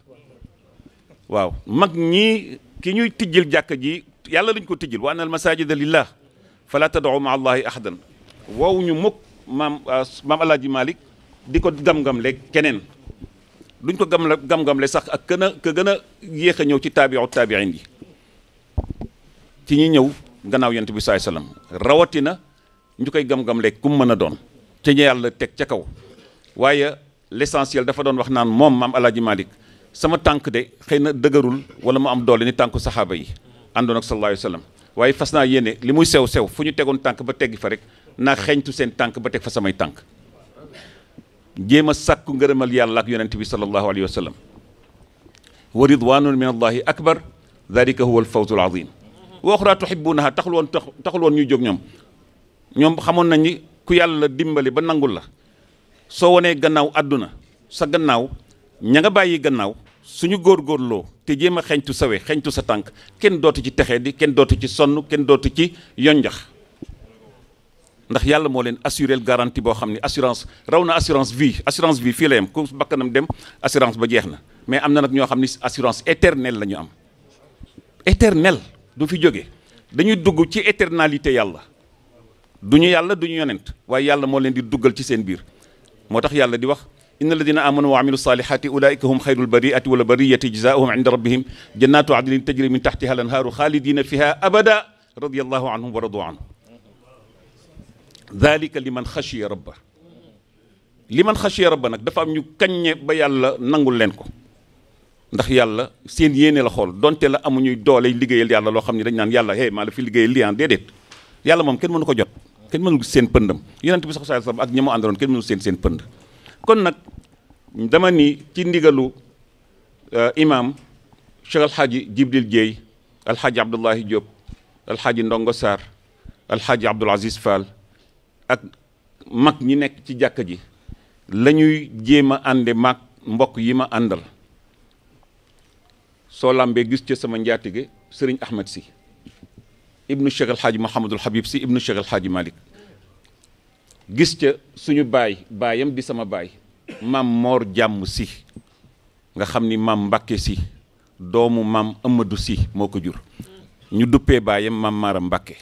waaw mag ñii ki ñuy tijjil jàkka ji yàlla lañ ko tijjil wa anna al masajida lillah fala tad'u ma allahi ahadan wow ñu mukk maam Alaaji Malick di ko gam-gamle keneen duñ ko gam-gamle sax ak ka gën a yéex a ñëw ci taabiin yi ci ñi ñëw gannaaw yonent bi saai sallam rawatina ñu koy gam-gamle ku mu mën a doon ca ñu yàlla teg ca kaw waaye l'essentiel dafa doon wax naan moom maam Alaaji Malick sama tànk de xëy na dëgërul wala mu am doole ni tànku saxaaba yi àndoon ak sallallahu alayhi wa sallam waaye fas naa yéene li muy sew-sew fu ñu tegoon tànk ba teggi fa rek naa xeeñtu seen tànk ba teg fa samay tànk jéem a sàkku ngërëmal yàlla ak yonent bi sallallahu alayhi wa sallam wa ridwanun min allahi akbar dalika huwa alfawzu alazim wa uxra tuhibbunaha taxul woon ñuy jóg ñoom xamoon nañ ni ku yàlla dimbali ba nangul la soo wanee gannaaw àdduna sa gannaaw ña nga bàyyi gannaaw suñu góorgóorloo te jéem a xeñtu sawe xeñtu sa tànk kenn dootu ci texee di kenn dootu ci sonn kenn dootu ci yonjax ndax yàlla moo leen assuré garantie boo xam ne assurance raw na assurance vie fii la yem ku bakkanam dem assurance ba jeex na mais am na nag ñoo xam ne assurance éternelle la ñu am éternelle du fi jóge dañuy dugg ci éternalité yàlla duñu yonent waaye yàlla moo leen di duggal ci seen biir moo tax yàlla di wax inna alladina amanu wa amilu salihati ulaika hum xayrul bariati wala bariyati jazaohum inda rabbihim jannatu adnin tajri min taxtiha al anhaaru xaalidina fiha abada radiyallahu anhum wa radu anhu dalika liman xashiya rabba nag dafa am ñu kaññe ba yàlla nangul leen ko ndax yàlla seen yéene la xool donte la amuñuy doole liggéeyal yàlla loo xam ne dañ naan yàlla maa la fi liggéeyal lii déedéet yàlla moom kenn mënu ko jot kenn mënu seen pëndam yonent bi sax sallallahu alayhi wasallam ak ñi mu àndaloon kenn mënu seen pënd kon nag dama ni ci ndigalu imam Cheikh alxaaji Jibril Dieye alxaaji Abdullahi Diop alxaaji Ndongo Sarr alxaaji Abdoul Aziz Fall ak mag ñi nekk ci jàkka ji la ñuy jéem a ànde mag mbokk yi ma àndal soo lambee gis ca sama njaatige Serigne Ahmed Sy ibnu Cheikh alxaaji Mouhamadul Habib Sy ibnu Cheikh alxaaji Malick gis ca suñu baayam di sama baay maam Mor Jàmm Sy nga xam ni maam Mbàkke Sy doomu maam Amadou Sy moo ko jur ñu duppee baayam maam Maaram Mbàkke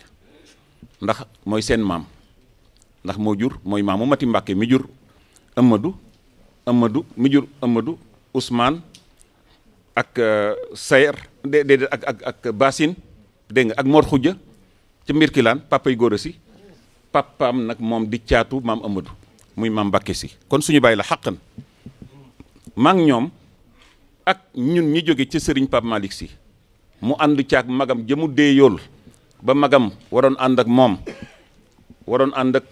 ndax mooy seen maam ndax moo jur mooy maamu Mati Mbàkke mi jur Amadou mi jur Amadou Ousmane ak Sayer déedéet ak Basine dégg nga ak Mor Xujja ca Mbirkilaan papay góor a si papaam nag moom di caatu maam Amadou muy maam Mbàkke Si kon suñu bàyyi la xàqan maa ngi ñoom ak ñun ñi jóge ci sëriñ Pape Malick Si mu ànd caag magam jëmu dee yool ba magam waroon ànd ak moom waroon ànd ak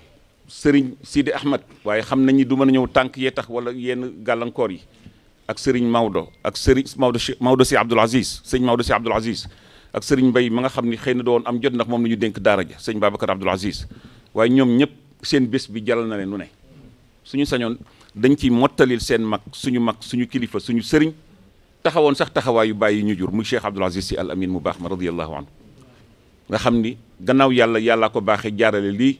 sëriñ Sidi Ahmed waaye xam nañu du mën a ñëw tànk yee tax wala yenn gàllankoor yi ak sëriñ Maodo ak sëriñ Maodo Si Abdoul Aziz sëriñ Maodo Si Abdoul Aziz ak sëriñ Mbay ma nga xam ni xëy na doon am jot ndax moom la ñu dénk daara ja sëriñ Babacar Abdoul Aziz waaye ñoom ñëpp seen bés bi jalal na leen lu ne suñu sañoon dañ ci mottalil seen mag suñu kilifa suñu sëriñ taxawoon sax taxawaayu bàyyi ñu jur muy Cheikh Abdoul Aziz Sy Al Amin mu baax ma radiyallahu anhu nga xam ni gannaaw yàllaa ko baaxee jaarale lii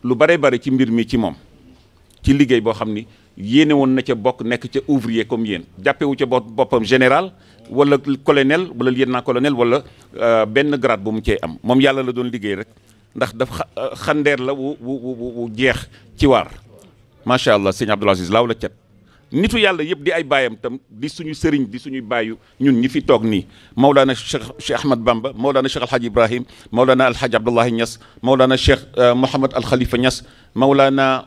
lu bare bare ci mbir mi ci moom ci liggéey boo xam ni yéene woon na ca bokk nekk ca ouvrier comme yéen jàppewu ca boppam général wala colonel wala lieutenant colonel wala benn grade bu mu cee am moom yàlla la doon liggéey rek ndax dafa xandeer la wu jeex ci waar macha allah sëñ Abdoul Aziz laaw la cat nitu yàlla yëpp di ay baayam tam di suñu sëriñ di suñuy baayu ñun ñi fi toog nii Maulana Cheikh Ahmad Bamba Maulana Cheikh Alhaji Ibrahim Maulana Alhaji Abdullahi Niass Maulana Cheikh Mouhamad Al Khalifa Niass Maulana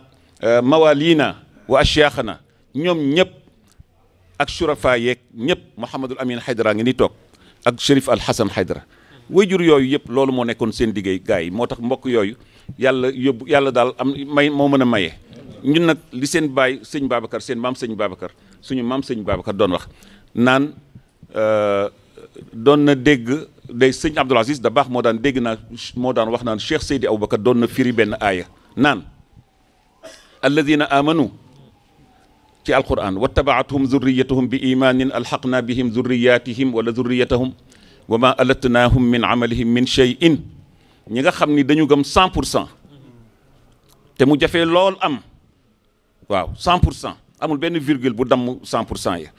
Mawalina wa ashyaaxana ñoom ñëpp ak shurafa yeeg ñëpp Mouhamadul Amin Haydara ngi ni toog ak Chérif Al Hassan Haydara wayjur yooyu yëpp loolu moo nekkoon seen liggéey gars yi moo tax mbokk yooyu yàlla daal am may moo mën a maye. ñun nag li seen baay sëñ Babacar seen maam sëñ Babacar suñu maam sëñ Babacar doon wax naan doon na dégg day sëñ Abdoul Aziz Dabakh moo daan dégg naa moo daan wax naan Cheikh Seydi Aboubacar doon na firi benn aaya naan alladina amanu ci alquran wattabaatuhum zurriyatuhum bi imanin alxaqna bihim zurriyatihim wala zurriyatahum wa ma alatnaahum min amalihim min cheyin ñi nga xam ni dañu gëm 100% te mu jafee lool am waaw 100% amul benn virgule bu damm 100% ya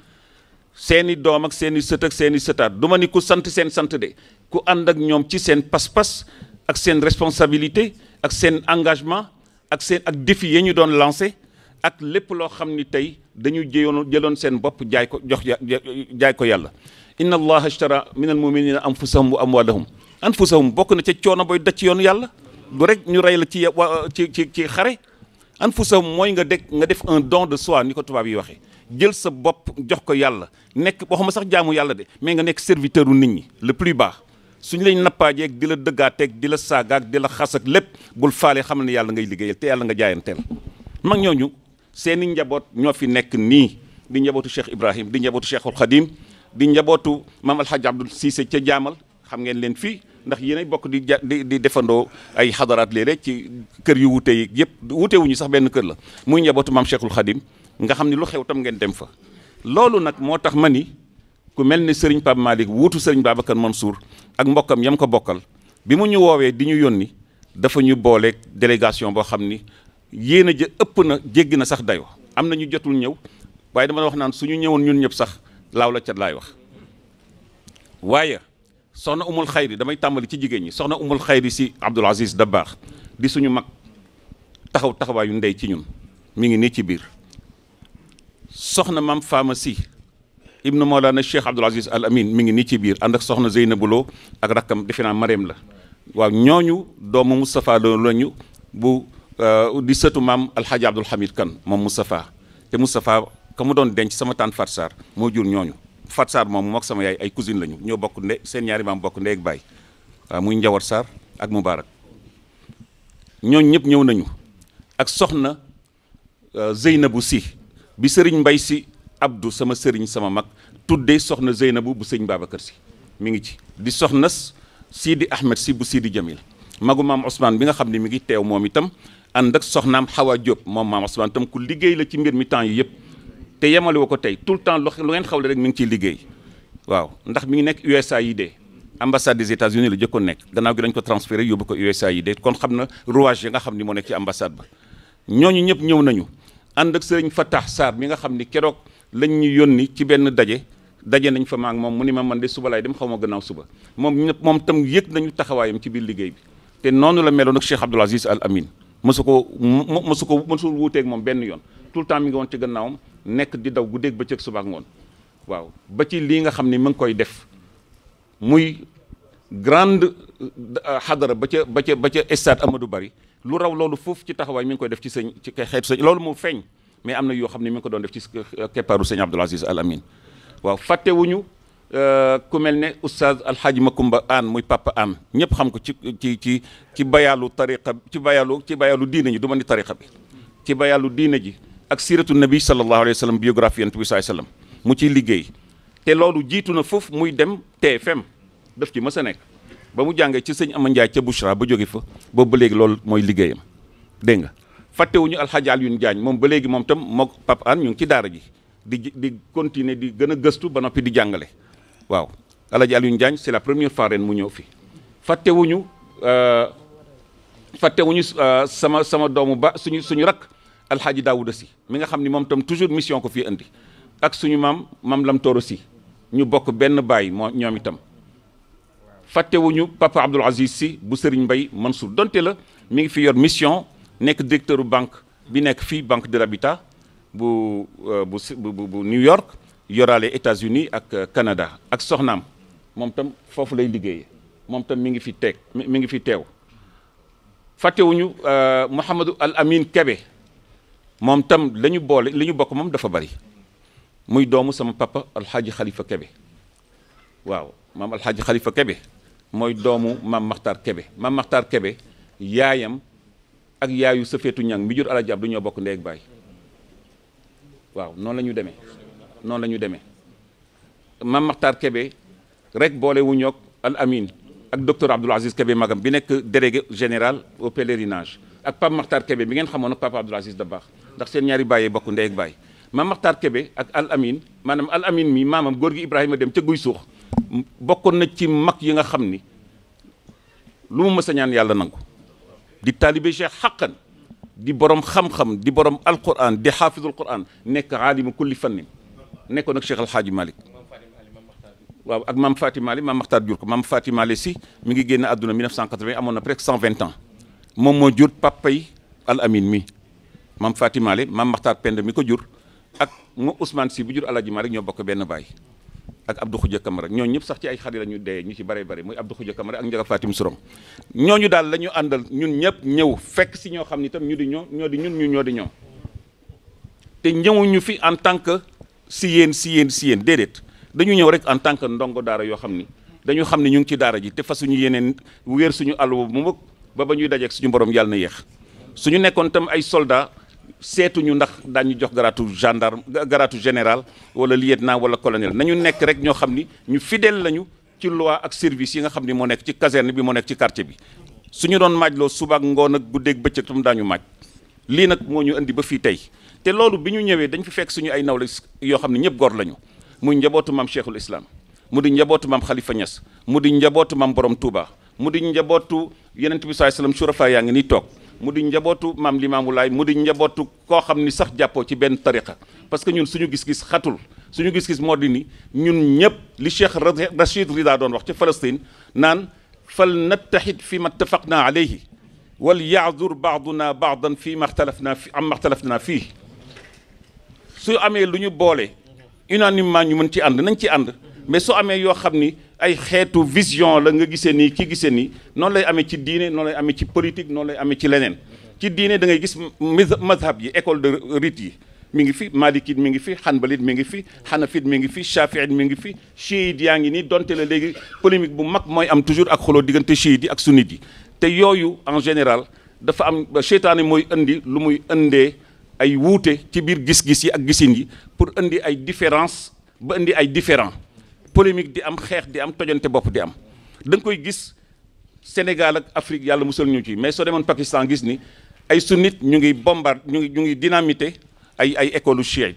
seeni doom ak seeni sët ak seeni sëtaat du ma ni ku sant seen sant de ku ànd ak ñoom ci seen pas-pas ak seen responsabilité ak seen engagement ak défi yi ñu doon lancé ak lépp loo xam ni tey dañu jëloon seen bopp jaay ko yàlla inna allaha ashtara min al muminina anfusahum wa amwalahum anfusahum bokk na ca coono booy daj ci yoonu yàlla du rek ñu rey la ci xare anfusahum mooy nga def un don de soi ni ko tubaab yi waxee jël sa bopp jox ko yàlla nekk waxuma sax jaamu yàlla de mais nga nekk serviteur u nit ñi le plus bas suñu lañ nappaajeeg di la dëggaateeg di la saagaak di la xas ak lépp bul faale xam ne yàlla ngay liggéeyal te yàlla nga jaayanteel mag ñooñu seeni njaboot ñoo fi nekk nii di njabootu Cheikh Ibrahim di njabootu Cheikhul Khadim di njabootu maam Alhaji Abdoul Cissé ca jaamal xam ngeen leen fii ndax yéenay bokk di defandoo ay xadaraat léeg-léeg ci kër yu wuute yi yëpp wuute wuñu sax benn kër la muy njabootu maam Cheikhul Khadim nga xam ni lu xew tam ngeen dem fa loolu nag moo tax ma ni ku mel ni Serigne Pape Malick wuutu Serigne Babacar Mansour ak mbokkam yam ko bokkal bi mu ñu woowee di ñu yónni dafa ñu booleeg délégation boo xam ni yéen a ja ëpp na jéggi na sax dayoo am na ñu jotul ñëw waaye dama wax naan suñu ñëwoon ñun ñëpp sax laaw la cat laay wax waaye soxna umul xayri damay tàmbali ci jigéen ñi soxna umul xayri si Abdoul Aziz Dabakh di suñu mag taxawaayu ndey ci ñun mi ngi nii ci biir soxna maam Fama si ibnu Mawlana Cheikh Abdoul Aziz Al Amin mi ngi nii ci biir ànd ak soxna Zeynabou Lo ak rakkam defe naa Marème la waaw ñooñu doomu Moustapha Lo lañu bu di sëtu maam Alhaji Abdoul Hamid Kane moom Moustapha te Moustapha ka mu doon denc sama tante Fat Sarr moo jur ñooñu Fat Sarr moom mook sama yaay ay cousine lañu ñoo bokk seen ñaari maam bokk ndey ak baay waaw muy Njawar Sarr ak Moubarak ñooñu ñëpp ñëw nañu ak soxna Zeynabou si bi sëriñ Mbay si Abdou sama sëriñ sama mag tuddee soxna Zeynabou bu sëriñ Babacar si mi ngi ci di soxna Sidi Ahmed si bu Sidi Jamil magu maam Ousmane bi nga xam ne mi ngi teew moom itam ànd ak soxnaam Xawa Diop moom maam Ousmane itam ku liggéey la ci mbir mi temps yi yëpp te yemale woo ko tey tout le temps lu ngeen xawle rek mi ngi ciy liggéey waaw ndax mi ngi nekk USAID ambassade des États-Unis la jëkkoon nekk gannaaw gi dañ ko transféré yóbbu ko USAID kon xam na rouage yi nga xam ni moo nekk ci ambassade ba ñooñu ñëpp ñëw nañu ànd ak sëriñ Fatah Sarr mi nga xam ni keroog lañ ñu yónni ci benn daje nañ fa maak moom mu ni ma man de suba laay dem xaw ma gannaaw suba moom tam yëg nañu taxawaayam ci biir liggéey bi te noonu la meloon ak Cheikh Abdoul Aziz Al Amin mësul wuuteeg moom benn yoon tout le temps mi ngi woon ci gannaawam nekk di daw guddeeg bëccëg suba ak ngoon waaw ba ci lii nga xam ni mu ngi koy def muy grande xadara ba ca stade Amadou Barry lu raw loolu foofu ci taxawaay mi ngi koy def ci xeetu sëñ loolu moo feeñ mais am na yoo xam ne mi ngi ko doon def ci keppaaru sëñ Abdoul Aziz Al Amin waaw fàttewuñu ku mel ne oustaz Alhaji Makumba Aan muy papa Aan ñëpp xam ko ci bayaalu tariqa ci bayaalu diine ji du ma ni tariqa bi ci bayaalu diine ji ak siratu nabi sallallahu alayhi wa sallam biographie yonent bi sallallahu alayhi wa sallam mu ciy liggéey te loolu jiitu na foofu muy dem TFM daf ci mës a nekk ba mu jàngee ci sëñ Ama Ndiaye ca Bouchra ba jóge fa boobu ba léegi loolu mooy liggéeyam dégg nga fàttewuñu Alhaji Alioune Diagne moom ba léegi moom tam mook papa Aan ñu ngi ci daara ji di continuer di gën a gëstu ba noppi di jàngale waaw Alhaji Alioune Diagne c'est la première fois ren mu ñëw fi fàttewuñu sama doomu ba suñu rak Alhaji Daouda si mi nga xam ni moom tam toujours mission ko fii indi ak suñu maam Lam Tooro si ñu bokk benn baay ñoom itam fàttewuñu papa Abdoul Aziz si bu Serigne Mbaye Mansour donte la mi ngi fi yor mission nekk directeur banque bi nekk fii banque de l'habitat bu New York yoraale États-Unis ak Canada ak soxnaam moom tam foofu lay liggéeyee moom tam mi ngi fi teew fàttewuñu Mouhamadou Al Amin Kebe moom tam la ñu boole li ñu bokk moom dafa bari muy doomu sama papa alxaaji Xalifa Kebe waaw maam alxaaji Xalifa Kebe mooy doomu maam Maxtaar Kebe maam Maxtaar Kebe yaayam ak yaayu Safeetu Ñang mi jur Alaaji Abdu ñoo bokk ndey ak baay waaw noonu la ñu demee noonu la ñu demee maam Maxtaar Kebe rek boole wu ñoog al amin ak docteur Abdoul Aziz Kebe magam bi nekk délégué général au pèlerinage ak Pape Maxtaar Kebe bi ngeen xamoon ak Papa Abdoul Aziz Dabakh ndax seen ñaari bàyyee bokk ndey ak baay maam Maxtaar Kebe ak al amin maanaam al amin mi maamam góor gi Ibrahima dem ca guy suux bokkoon na ci mag yi nga xam ni lu mu mës a ñaan yàlla nangu di taalibe cheikh xaqan di borom xam-xam di borom alquran di xaafizul quran nekk aalimu kulli fannin nekkoon ak cheikh alxaaji Malick waaw ak maam Fatima Ali maam Maxtaar jur ko maam Fatima Ali si mi ngi génn àdduna 1980 amoon na presque 120 ans moom moo jur papay al amin mi maam Fatima Ali maam Maxtaar Pend mi ko jur ak mu Ousmane si bu jur alaaji Malick ñoo bokk benn baay ak Abdou Khoudia Camara ñooñu ñëpp sax ci ay xarit la ñu dee ñu ci bare bare muy Abdou Khoudia Camara ak Njaga Fatim Sourang ñooñu daal la ñu àndal ñun ñëpp ñëw fekk si ñoo xam ni itam ñu di ñoo di ñun ñu ñoo di ñoom te ñëwuñu fi en tant que si yéen déedéet dañu ñëw rek en tant que ndongo daara yoo xam ni dañu xam ne ñu ngi ci daara ji te fasuñu yeneen wéer suñu àll bu mu ba ñuy dajeek suñu borom yàlla na yéex suñu nekkoon tam ay soldat seetuñu ndax daañu jox garaatu gendarme garaatu général wala lieutenant wala colonel nañu nekk rek ñoo xam ni ñu fidèle lañu ci loi ak service yi nga xam ni moo nekk ci caserne bi moo nekk ci quartier bi suñu doon maajloo suba ak ngoon ak guddeeg bëccëg tam daañu maaj lii nag moo ñu indi ba fii tey te loolu bi ñu ñëwee dañ fi fekk suñu ay nawle yoo xam ne ñëpp góor lañu muy njabootu maam Cheikhul Islam mu di njabootu maam Khalifa Niass mu di njabootu maam Borom Touba mu di njabootu Yonent bi sallallahu alayhi wasallam surafa yaa ngi nii toog mu di njabootu maam Limaamu Laay mu di njabootu koo xam ni sax jàppoo ci benn tariqa parce que ñun suñu gis-gis xatul suñu gis-gis moo di ni ñun ñëpp li Cheikh Rachid Rida doon wax ci Palestine naan fal nattaxid fi ma ttafaqna alayhi wal yaadur baaduna baadan fi ma xtalafna fii su amee lu ñu boole unanimement ñu mën ci ànd nañ ci ànd mais su amee yoo xam ni ay xeetu vision la nga gisee nii ki gisee nii noonu lay amee ci diine noonu lay amee ci politique noonu lay amee ci leneen ci diine da ngay gis mazhab yi école de rite yi mi ngi fi malikit mi ngi fi xanbalit mi ngi fi xanafit mi ngi fi shafiit mi ngi fi chiite yaa ngi nii donte la léegi polémique bu mag mooy am toujours ak xoloo diggante chiite yi ak sunnit yi te yooyu en général dafa am seytaane mooy indi lu muy indee ay wuute ci biir gis-gis yi ak gisin yi pour indi ay différence ba indi ay différent polémique di am xeex di am tojante bopp di am da nga koy gis Sénégal ak Afrique yàlla musal ñu ci mais soo demoon Pakistan gis ni ay sunnit ñu ngi bombard ñu ngi dynamité ay école chiite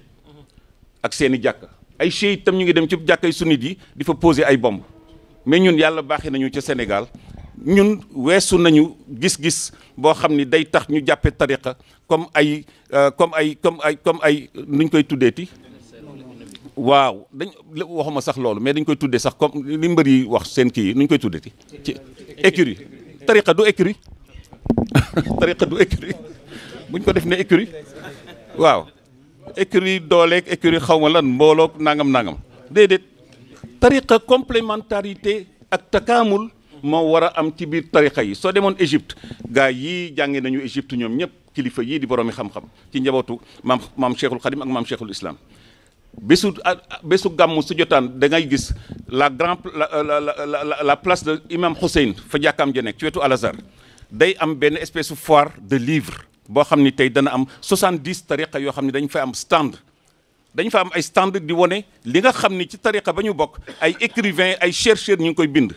ak seeni jàkka ay chiite tam ñu ngi dem ci jàkkay sunnit yi di fa poser ay bomb mais ñun yàlla baaxee nañu ca Sénégal ñun weesu nañu gis-gis boo xam ni day tax ñu jàppe tariqa comme ay nuñ koy tuddeeti waaw dañ waxuma sax loolu mais dañ koy tuddee sax comme li mbër yi wax seen kii yi nuñ koy tuddeeti ci écurie tariqa du écurie tariqa du écurie buñ ko def ne écurie waaw écurie dooleeg écurie xaw ma lan mbooloog nangam déedéet tariqa complémentarité ak takaamul moo war a am ci biir tariqa yi soo demoon Égypte gaa yii jànge nañu Égypte ñoom ñëpp kilifa yii di boroomi xam-xam ci njabootu maam Cheikhul Khadim ak maam Cheikhul Islam bésu gàmmu su jotaan da ngay gis la place de imam Hussein fa jàkkaam ja nekk ci wetu Al-Azhar day am benn espèce de foire de livres boo xam ni tey dana am 70 tariqa yoo xam ne dañ fa am stand dañ fa am ay stand di wone li nga xam ni ci tariqa ba ñu bokk ay écrivains ay chercheurs ñu ngi koy bind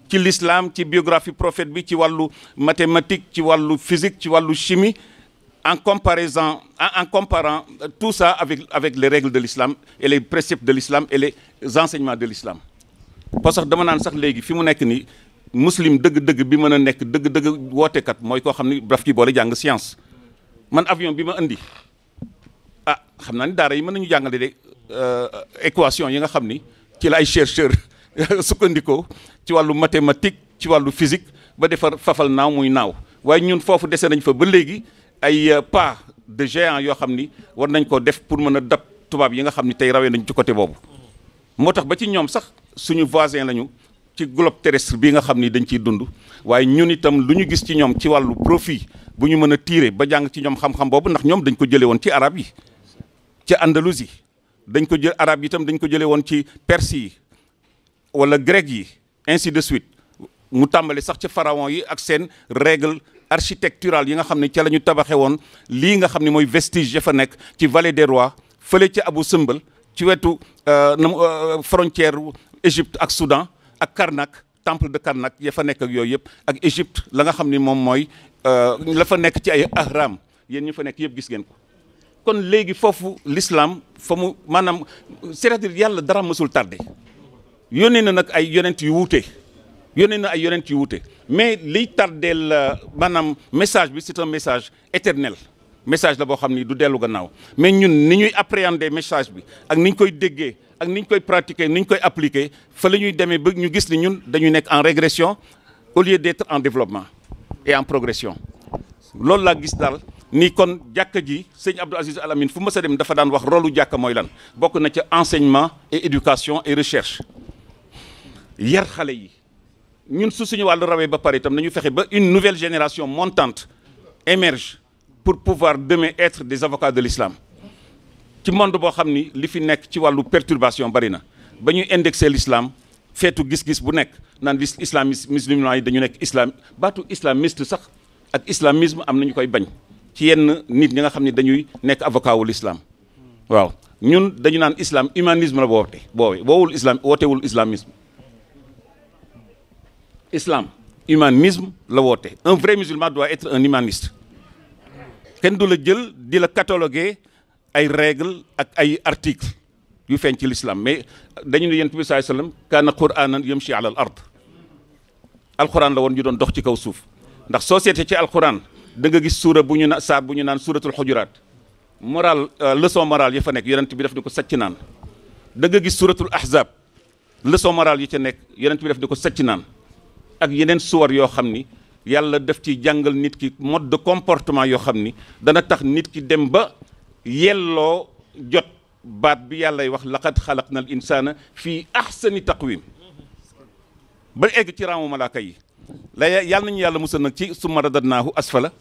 ci l'islam ci biographie prophète bi ci wàllu mathématique ci wàllu physique ci wàllu chimie en comparant tout ça avec les règles de l'islam et les préceptes de l'islam et les enseignements de l'islam parce que dama naan sax léegi fi mu nekk ni muslim dëgg-dëgg bi mën a nekk dëgg-dëgg wootekat mooy koo xam ni daf ci boole jàng science man avion bi ma indi xam naa ni daara yi mën nañu jàngale de équation yi nga xam ni ci la ay chercheurs sukkandikoo ci wàllu mathématique ci wàllu physique ba defar fafal naaw muy naaw waaye ñun foofu dese nañ fa ba léegi ay pas de géant yoo xam ni war nañ ko def pour mën a dab tubaab yi nga xam ni tey rawee nañ ci côté boobu moo tax ba ci ñoom sax suñu voisin lañu ci globe terrestre bi nga xam ni dañ ciy dund waaye ñun itam lu ñu gis ci ñoom ci wàllu profit bu ñu mën a tiire ba jàng ci ñoom xam-xam boobu ndax ñoom dañ ko jëlee woon ci arab yi ci Andalousie dañ ko jël arab yi itam dañ ko jëlee woon ci perse yi wala grec yi ainsi de suite mu tàmbali sax ci pharaon yi ak seen règle architecturale yi nga xam ne ca la ñu tabaxe woon lii nga xam ne mooy vestige ya fa nekk ci vallée des rois fële ci Abu Simbel ci wetu frontière Égypte ak Soudan ak Karnak temple de Karnak ya fa nekk ak yooyu yëpp ak Égypte la nga xam ni moom mooy la fa nekk ci ay ahram yéen ñu fa nekk yëpp gis ngeen ko kon léegi foofu l'islam fa mu maanaam c'est-à-dire yàlla dara mësul tardé yónnee na nag ay yonent yu wuute mais liy tardeel maanaam message bi c'est un message éternel message la boo xam ni du dellu gannaaw mais ñun ni ñuy appréhender message bi ak ni ñu koy déggee ak ni ñu koy pratiquer ni ñu koy appliquer fa la ñuy demee ba ñu gis ni ñun dañuy nekk en régression au lieu d'être en développement et en progression loolu laa gis daal ni kon jàkka ji sëñ Abdou Aziz Al Amine fu ma sa dem dafa daan wax rôlu jàkka mooy lan bokk na ca enseignement et éducation et recherche yar xale yi ñun su suñu wàllu rawee ba pare itam nañu fexe ba une nouvelle génération montante émerge pour pouvoir demain être des avocats de l'islam ci monde boo xam ni li fi nekk ci wàllu perturbation bari na ba ñuy indexer l'islam feetu gis-gis bu nekk naan islamiste musulman yi dañu nekk baatu islamiste sax ak islamisme am nañu koy bañ ci yenn nit ñi nga xam ne dañuy nekk avocat wu l'islam waaw ñun dañu naan islam humanisme la woowul islam wootewul islamisme islam humanisme la woote un vrai musulman doit être un humaniste kenn du la jël di la cataloguer ay règles ak ay articles yu feeñ ci l'islam mais dañu ne yonent bi sallallahu alayhi wasallam kaana qur'anan yamshi ala al ard alquran la woon ñu doon dox ci kaw suuf ndax société ci alquran da nga gis suura bu ñu saar bu ñu naan suuratul xujuraat moral leçon morale yi fa nekk yonent bi def di ko sacc naan da nga gis suuratul ahzab leçon morale yi ca nekk yonent bi def di ko sacc naan ak yeneen suwar yoo xam ni yàlla def ci jàngal nit ki mode de comportement yoo xam ni dana tax nit ki dem ba yelloo jot baat bi yàllay wax laqad xalaqna al insana fii ahsani taqwim ba egg ci raamu malaaka yi yàlla nañu yàlla musal nag ci summa radadnaahu asfala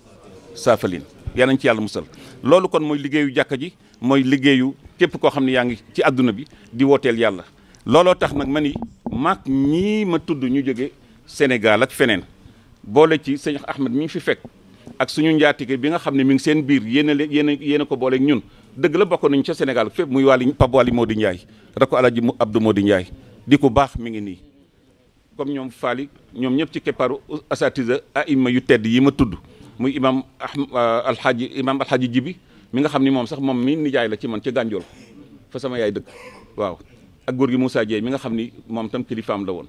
saafalin yàlla nañu ci yàlla musal loolu kon mooy liggéeyu jàkka ji mooy liggéeyu képp koo xam ne yaa ngi ci àdduna bi di wooteel yàlla looloo tax nag ma ni maag ñii ma tudd ñu jóge Sénégal ak feneen boole ci sëñ Ahmed mi ngi fi fekk ak suñu njaatige bi nga xam ne mi ngi seen biir yéen a ko booleeg ñun dëgg la bokk nañu ca Sénégal fépp muy Pape Wali Mody Ndiaye rako Alaji Abdou Mody Ndiaye di ko baax mi ngi nii comme ñoom Faly ñoom ñëpp ci kepparu asatisa aima yu tedd yi ma tudd muy imam alxaaji Jibi mi nga xam ni moom sax moom mi nijaay la ci man ca Gànjool fa sama yaay dëkk waaw ak góor gi Moussa Dieye mi nga xam ni moom tam kilifaam la woon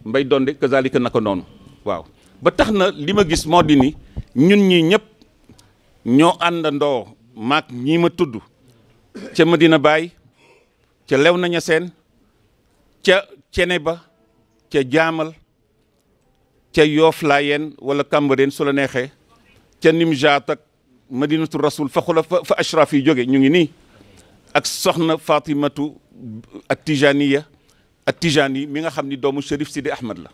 mbay donde kazalika naka noonu waaw ba tax na li ma gis moo di ni ñun ñi ñëpp ñoo àndandoo maag ñii ma tudd ca Medina Baye ca Léona Niassène ca Ceneba ca Jaamal ca Yoff Layeen wala Cambérène su la neexee ca Nimjaat ak Madinatu Rasul fa xula fa ashraf yi jóge ñu ngi nii ak soxna Fatimatu At-Tijani mi nga xam ni doomu Chérif Sidi Ahmed la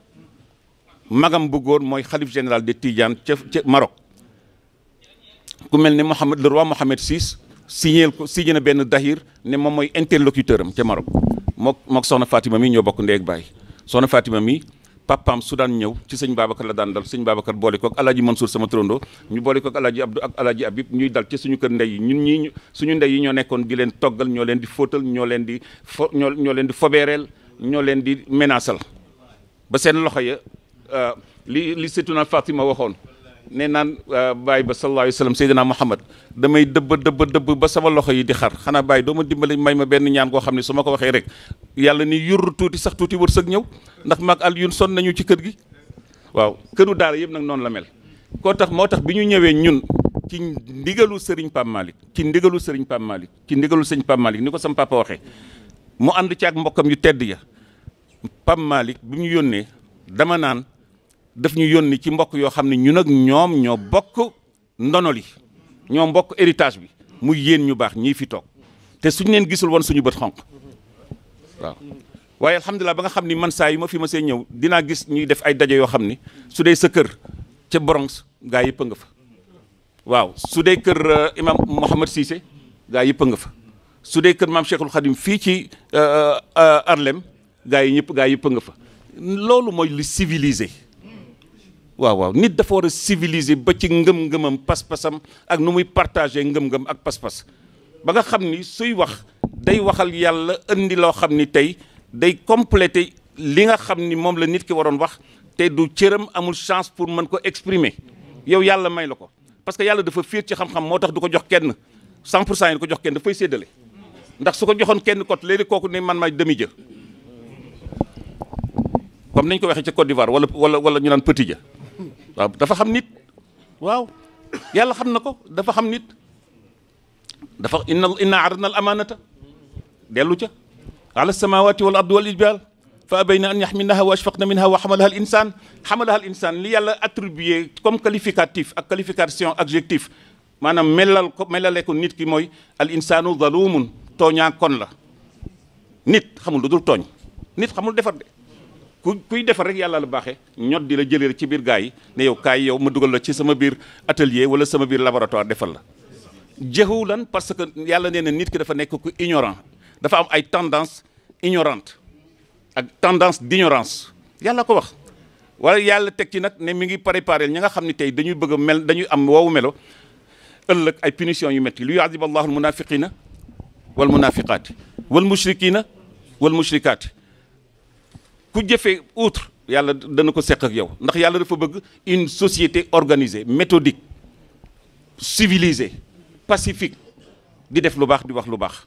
magam bu góor mooy xalif général de Tidiane ca Maroc ku mel ne le roi Mohammed VI signé na benn dahir ne moom mooy interlocuteur am ca Maroc mook soxna Fatima mi ñoo bokk ndeeg baay soxna Fatima mi papaam su daan ñëw ci sëñ Babacar la daan dal sëñ Babacar boole kook alaaji Mansour sama trondo ñu boole kook alaaji Abdou ak alaaji Abib ñuy dal ci suñu kër ndey yi ñun ñii suñu ndey yi ñoo nekkoon di leen toggal ñoo leen di fóotal ñoo leen di fobeereel ñoo leen di menacel ba seen loxo ya li Seydina Fatima waxoon ne naan Baye ba sallallahu alayhi wa sallam Seydina Muhammad damay dëbb ba sama loxo yi di xar xanaa Baye doo ma dimbali may ma benn ñaan koo xam ne su ma ko waxee rek yàlla ni yurru tuuti sax tuuti wërsëg ñëw ndax maag Alioune sonn nañu ci kër gi waaw këru daara yëpp nag noonu la mel moo tax bi ñu ñëwee ñun ci ndigalu Serigne Pape Malick ci ndigalu Serigne Pape Malick ni ko sama papa waxee mu ànd ci ak mbokkam yu tedd ya Pape Malick bi ñu yónnee dama naan daf ñu yónni ci mbokk yoo xam ne ñun ak ñoom ñoo bokk ndono li ñoo mbokk héritage bi muy yéen ñu baax ñii fi toog te suñ leen gisul woon suñu bët xonq waaw waaye alhamdulilah ba nga xam ni man saa yi ma fi ma see ñëw dinaa gis ñuy def ay daje yoo xam ni su dee sa kër ca Bronx gaa yëpp a nga fa waaw su dee kër imam Mouhamad Cissé gaa yëpp a nga fa su dee kër maam Cheikhul Khadim fii ci Harlem gaa yëpp a nga fa loolu mooy li civilisé waaw nit dafa war a civilisé ba ci ngëm-ngëmam pas-pasam ak nu muy partagé ngëm-ngëm ak pas-pas ba nga xam ni suy wax day waxal yàlla indi loo xam ni tey day complété li nga xam ni moom la nit ki waroon wax te du cëram amul chance pour mën ko exprimer yow yàlla may la ko parce que yàlla dafa fiir ci xam-xam moo tax du ko jox kenn 100% yi du ko jox kenn dafay séddale ndax su ko joxoon kenn kot léegi kooku ne man may demi jë comme nañ ko waxee ca Côte d'Ivoire wala ñu naan petit ja waaw dafa xam nit waaw yàlla xam na ko dafa xam nit dafa inna aradna al amanata dellu ca ala samawati wal ardi wal jibal fa abayna an yaxmilnaha wa ashfaqna minha wa xamalaha al insan li yàlla attribué comme qualificatif ak qualification adjectif maanaam melale ko nit ki mooy al insanu zalumun tooñaa kon la nit xamul lu dul tooñ nit xamul defar de kuy defar rek yàlla la baaxee ñot di la jëlee ci biir gaa yi ne yow kaay yow ma dugal la ci sama biir atelier wala sama biir laboratoire defal la jahulan parce que yàlla nee na nit ki dafa nekk ku ignorant dafa am ay tendance ignorante ak tendance d'ignorance yàlla ko wax wala yàlla teg ci nag ne mi ngi préparé ñi nga xam ne tey dañuy bëgg a mel dañuy am woowu melo ëllëg ay punition yu métti li yu'adhib allahu al munafiqina wal munafiqaati wal mushrikina wal mushrikaati ku jëfee outre yàlla dana ko seq ak yow ndax yàlla dafa bëgg une société organisée méthodique civilisée pacifique di def lu baax di wax lu baax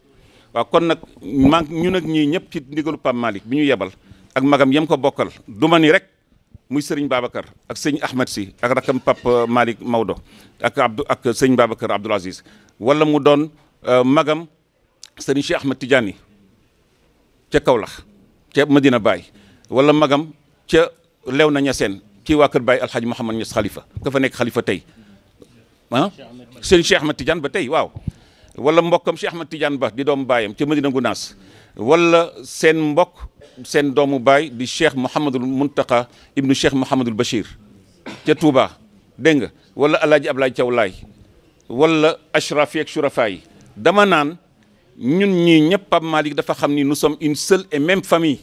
waaw kon nag ñun ak ñii ñëpp ci ndigalu Pape Malick bi ñu yebal ak magam yam ko bokkal du ma ni rek muy sëriñ Babacar ak sëñ Ahmed Sy ak rakam Pape Malick Maodo ak sëñ Babacar Abdoul Aziz wala mu doon magam sëriñ Cheikh Ahmed Tidiane ca Kaolack ca Medina Baye wala magam ca Léona Niassène ci waa kër Baye Alhaji Mouhamad Niass xalifa ka fa nekk xalifa tey sëriñ Cheikh Ahmed Tidiane ba tey waaw wala mbokkam Cheikh Ahmed Tidiane ba di doomu baayam ca Medina Gounass wala seen mbokk seen doomu baay di Cheikh Mouhamadul Muntaka ibnu Cheikh Mouhamadul Bachir ca Touba dégg nga wala Alaaji Ablaye Thiaw Laay wala ashraf yi ak shurafa yi dama naan ñun ñii ñëpp Pape Malick dafa xam ni nous sommes une seule et même famille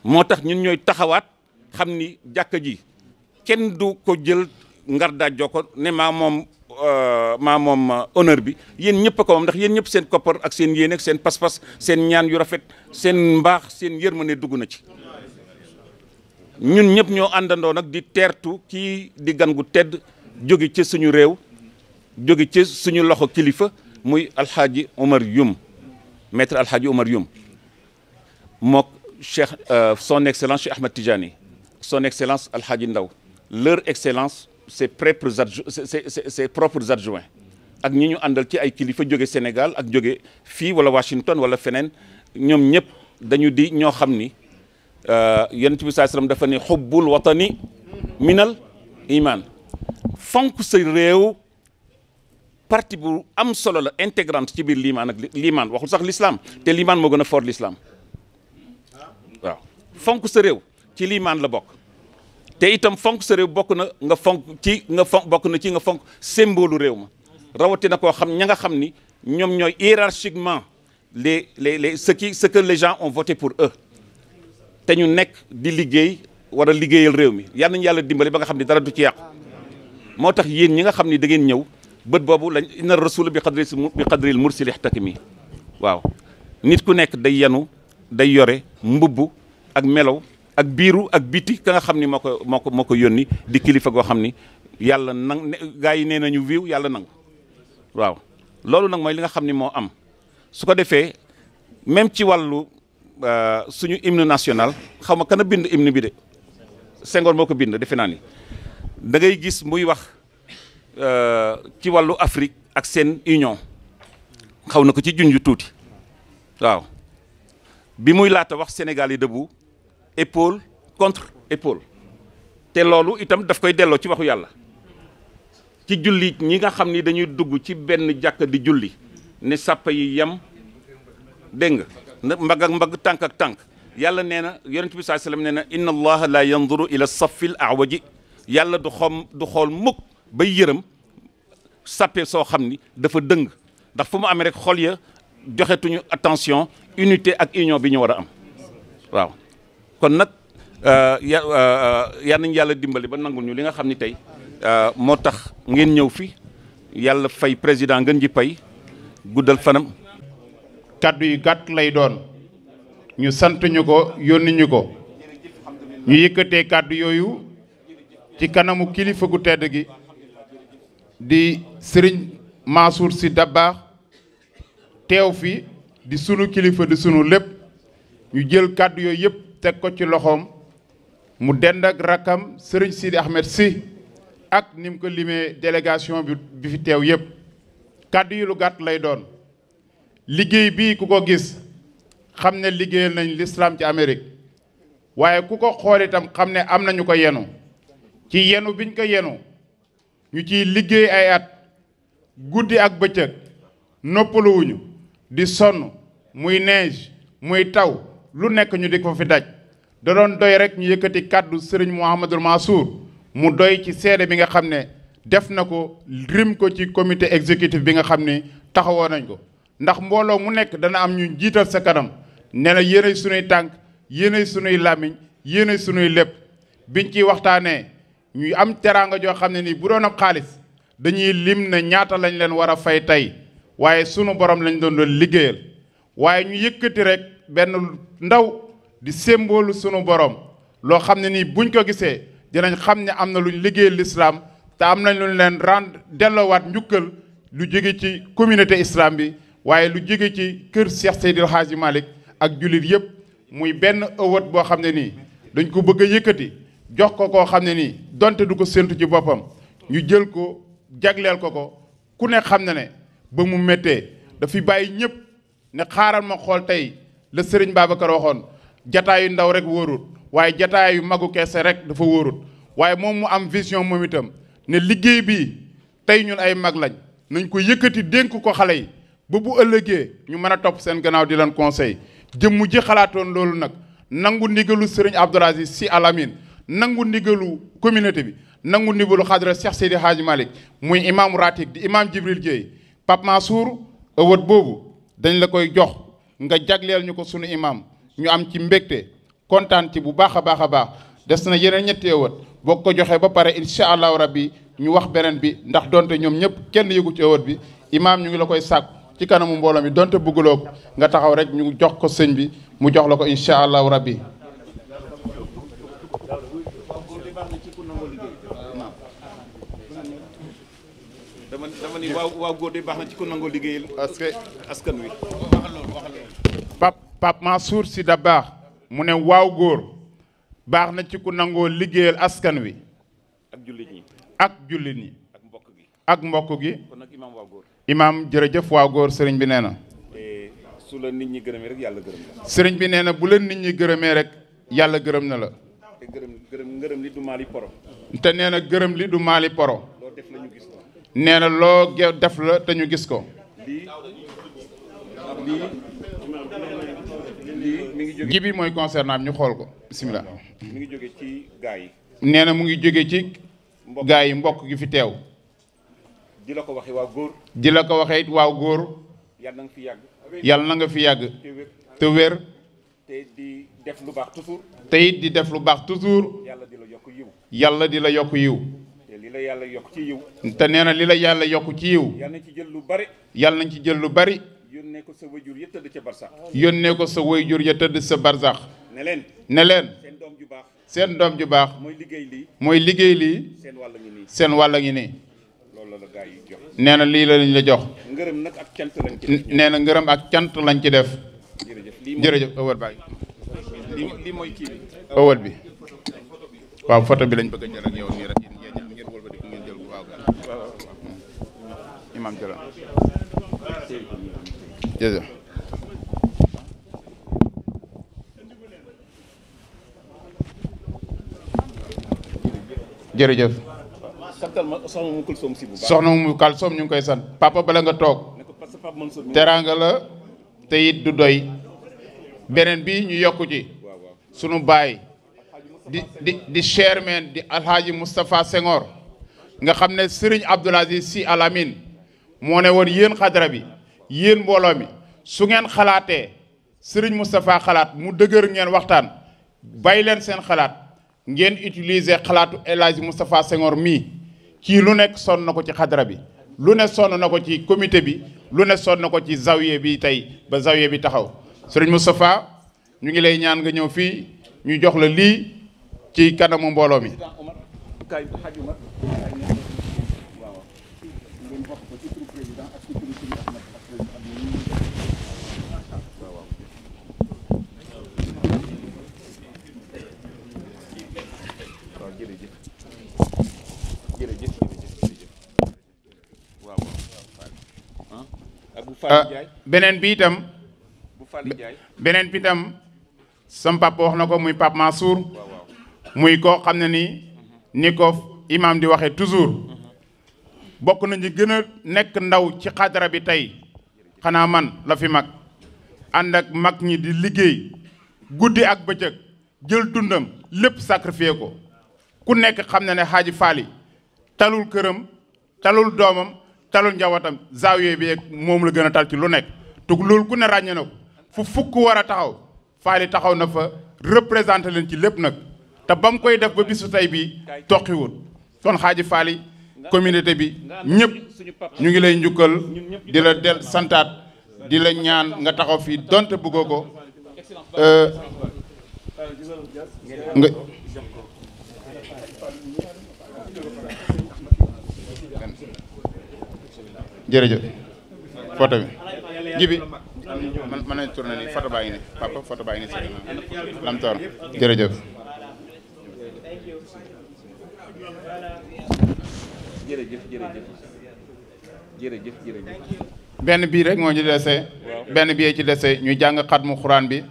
moo tax ñun ñooy taxawaat xam ni jàkka ji kenn du ko jël ngar daajoo ko ne maa moom honneur bi yéen ñëpp a ko moom ndax yéen ñëpp seen koppar ak seen yéene ak seen pas-pas seen ñaan yu rafet seen mbaax seen yërmande dugg na ci ñun ñëpp ñoo àndandoo nag di teertu kii di gan gu tedd jóge ci suñu réew jóge ci suñu loxo kilifa muy alxaaji Omar Youm maître alxaaji Omar Youm mook cheikh son excellence Cheikh Ahmed Tidiane son excellence alxaaji Ndaw leur excellence ses propres adjoints ak ñi ñu àndal ci ay kilifa jóge Sénégal ak jóge fii wala Washington wala feneen ñoom ñëpp dañu di ñoo xam ni yonent bi saa sallam dafa ne xubbul watani minal iman fonk sa réew partie bu am solo la intégrante ci biir liimaan ak liimaan waxul sax l'islam te liimaan moo gën a fort l'islam waaw fonk sa réew ci liimaan la bokk te itam fonk sa réew bokk na nga fonk symbole réew ma rawatina koo xam ña nga xam ni ñoom ñooy hiérarchiquement ce que les gens ont voté pour eux te ñu nekk di liggéey war a liggéeyal réew mi yal nañu yàlla dimbali ba nga xam ni dara du ci yàqu moo tax yéen ñi nga xam ni da ngeen ñëw bët boobu lañ inna rasul bi qadril mursili ihtakimi waaw nit ku nekk day yanu day yore mbubb ak melaw ak biiru ak biti ka nga xam ni moo ko yónni di kilifa goo xam ni yàlla gaa yi nee nañu wiiw yàlla nangu waaw loolu nag mooy li nga xam ni moo am su ko defee même ci wàllu suñu hymne national xaw ma kan a bind hymne bi de Senghor moo ko bind defe naa ni da ngay gis muy wax ci wàllu Afrique ak seen union xaw na ko ci junj tuuti waaw bi muy laata wax Sénégal yi debout épaule contre épaule te loolu itam daf koy delloo ci waxu yàlla ci julli ñi nga xam ni dañuy dugg ci benn jàkk di julli ne sàppa yi yem dégg nga mbagg ak mbagg tànk ak tànk yàlla nee na yonent bi sallallahu alayhi wasallam nee na inna allaha la yanzuru ila saffil awaji yàlla du xool mukk bay yërëm sàppe soo xam ni dafa dëng ndax fu mu amee rek xol ya joxetuñu attention unité ak union bi ñu war a am waaw kon nag yal nañu yàlla dimbali ba nangul ñu li nga xam ni tey moo tax ngeen ñëw fi yàlla fay président ngeen ji pay guddal fanam. kaddu yu gàtt lay doon ñu sant ñu ko yónni ñu ko ñu yëkkatee kaddu yooyu ci kanamu kilifa gu tedd gi di Serigne Mansour Sy Dabakh teew fi di sunu kilifa di sunu lépp ñu jël kaddu yooyu yëpp teg ko ci loxoom mu dend ak rakkam Serigne Sidi Ahmed Sy ak ni mu ko limee délégation bi fi teew yëpp kaddu yi lu gàtt lay doon. liggéey bii ku ko gis xam ne liggéeyal nañ l'islam ci Amérique waaye ku ko xool itam xam ne am nañu ko yenu ci yenu biñ ko yenu ñu ciy liggéey ay at guddi ak bëccëg noppaluwuñu di sonn muy neige muy taw lu nekk ñu di ko fi daj da doon doy rek ñu yëkkati kàddu sëriñ Mouhamadul Mansour mu doy ci seede bi nga xam ne def na ko rim ko ci comité exécutif bi nga xam ne taxawoo nañ ko ndax mbooloo mu nekk dana am ñu jiital sa kanam ne la yéenay sunuy tànk yéenay sunuy làmmiñ yéenay sunuy lépp biñ ciy waxtaanee ñuy am teraanga joo xam ne nii bu doon ab xaalis dañuy lim ne ñaata lañ leen war a fay tey waaye sunu borom lañ doon liggéeyal waaye ñu yëkkati rek benn ndaw di symbole sunu borom loo xam ne nii buñ ko gisee dinañ xam ne am na luñ liggéeyal l'islam te am nañ luñ leen rendre delloowaat njukkal lu jóge ci communauté islam bi waaye lu jóge ci kër Cheikh Seydil Hadji Malick ak jullit yëpp muy benn ëwët boo xam ne nii dañ ko bëgg a yëkkati jox ko koo xam ne nii donte du ko séntu ci boppam ñu jël ko jagleel ko ku ne xam na ne ba mu méttee dafi bàyyi ñëpp ne xaaral ma xool tey la Serigne Babacar waxoon jataayu ndaw rek wóorut waaye jataayu magu keese rek dafa wóorut waaye moom mu am vision moom itam ne liggéey bii tey ñun ay mag lañ nañ ko yëkkati dénk ko xale yi ba bu ëllëgee ñu mën a topp seen gannaaw di leen conseil jëmm ji xalaatoon loolu nag nangu ndigalu Serigne Abdoul Aziz Sy Al Amine nangu ndigalu communauté bi nangu ndigalu xadra Cheikh Seydi Hadji Malick muy imam ratib di imam Jibril Dieye Pape Mansour ëwët boobu dañ la koy jox nga jagleel ñu ko sunu imam ñu am ci mbégte kontaan ci bu baax a baax a baax des na yeneen ñetti ëwët boo ko joxee ba pare incha allahu rabbi ñu wax beneen bi ndax donte ñoom ñëpp kenn yëgu ci ëwët bi imam ñu ngi la koy sàkk ci kanamu mbooloo mi donte bëgguloo ko nga taxaw rek ñu jox ko sëñ bi mu jox la ko incha allahu rabbi dama ni waaw góor de baax na ci ku nangoo liggéeyal parce que askan wi. Pape Mansour Sy Dabakh mu ne waaw góor baax na ci ku nangoo liggéeyal askan wi. ak jullit ñi. ak jullit ñi. ak mbokk gi. ak mbokk gi. kon nag imaam waaw góor. imaam jërëjëf waaw góor sëriñ bi nee na. su la nit ñi gërëmee rek yàlla gërëm la. sëriñ bi nee na bu leen nit ñi gërëmee rek yàlla gërëm na la. te ngërëm li du maali poro. te nee na gërëm li du maali poro. loo def la ñu gis ko. nee na loo def la te ñu gis ko. lii mi ngi jóge. ji bi mooy concernant ñu xool ko bisimilah. mi ngi jóge ci gaa yi. nee na mu ngi jóge ci. gaa yi mbokk gi fi teew. di la ko waxee waaw góor. di la ko waxee it waaw góor. yàlla na nga fi yàgg. yàlla na nga fi yàgg. te wér. te di def lu baax toujours. te it di def lu baax toujours. yàlla di la yokk yiw. yàlla di la yokk yiw. te li la yàlla yokk ci yiw. te nee na li la yàlla yokk ci yiw. yàlla nañ ci jël lu bari. yàlla nañ ci jël lu bari. yónnee ko sa wayjur ya tëdd ca barsax. yónnee ko sa wayjur ya tëdd sa barsax. ne leen. ne leen. seen doom ju baax. seen doom ju baax. mooy liggéey lii. mooy liggéey lii. seen wàll ngi nii. seen wàll ngi nii. loolu la gaa yi jox. nee na lii la lañ la jox. ngërëm nag ak cant lañ ci def. nee na ngërëm ak cant lañ ci def. jërëjëf ëwal baa lii mooy kii bi. ëwal bi waaw photo bi lañ bëgg a jël ak yow nii rek ngeen wëlbati ko ngeen jël ko waaw imam jëlal jërëjëf jërëjëf soxna mu Kalsoom si bu baax. soxna mu Kalsoom ñu ngi koy sant papa bala nga toog teraanga la te it du doy beneen bi ñu yokku ci sunu baay di chairman di alhaaji Moustapha Senghor nga xam ne Serigne Abdoul Aziz Sy Al Amine moo ne woon yéen xadara bi yéen mbooloo mi su ngeen xalaatee Serigne Moustapha xalaat mu dëgër ngeen waxtaan bàyyi leen seen xalaat ngeen utiliser xalaatu El Hadji Moustapha Senghor mii kii lu nekk sonn na ko ci xadara bi lu ne sonn na ko ci comité bi lu ne sonn na ko ci zawiye bi tey ba zawiye bi taxaw Serigne Moustapha ñu ngi lay ñaan nga ñëw fii ñu jox la lii ci kanamu mbooloo mi. beneen bi itam sam papa wax na ko muy Pape Mansour muy koo xam ne ni ko imam di waxee toujours bokk nañu gën a nekk ndaw ci xadara bi tey xanaa man la fi mag ànd ak mag ñi di liggéey guddi ak bëccëg jël dundam lépp sacrifié ko ku nekk xam na ne Xaaji Faali talul këram talul doomam talul njabootam zaawiye bi moom la gën a tal ci lu nekk tug loolu ku ne ràññe na ko fu fukk war a taxaw Faali taxaw na fa représenté leen ci lépp nag te ba mu koy def ba bisu tey bi toqiwul kon Xaaji Faali communauté bi ñëpp ñu ngi lay njukkal di la del santaat di la ñaan nga taxaw fii donte bëggoo ko nga jërëjëf photo bi jibi man nañ tourné nii photo baa ngi ni papa photo baa ngi ni si lam toor jërëjëf benn bii rek moo ñu dese benn bii ci dese ñu jàng xatmu xuraan bi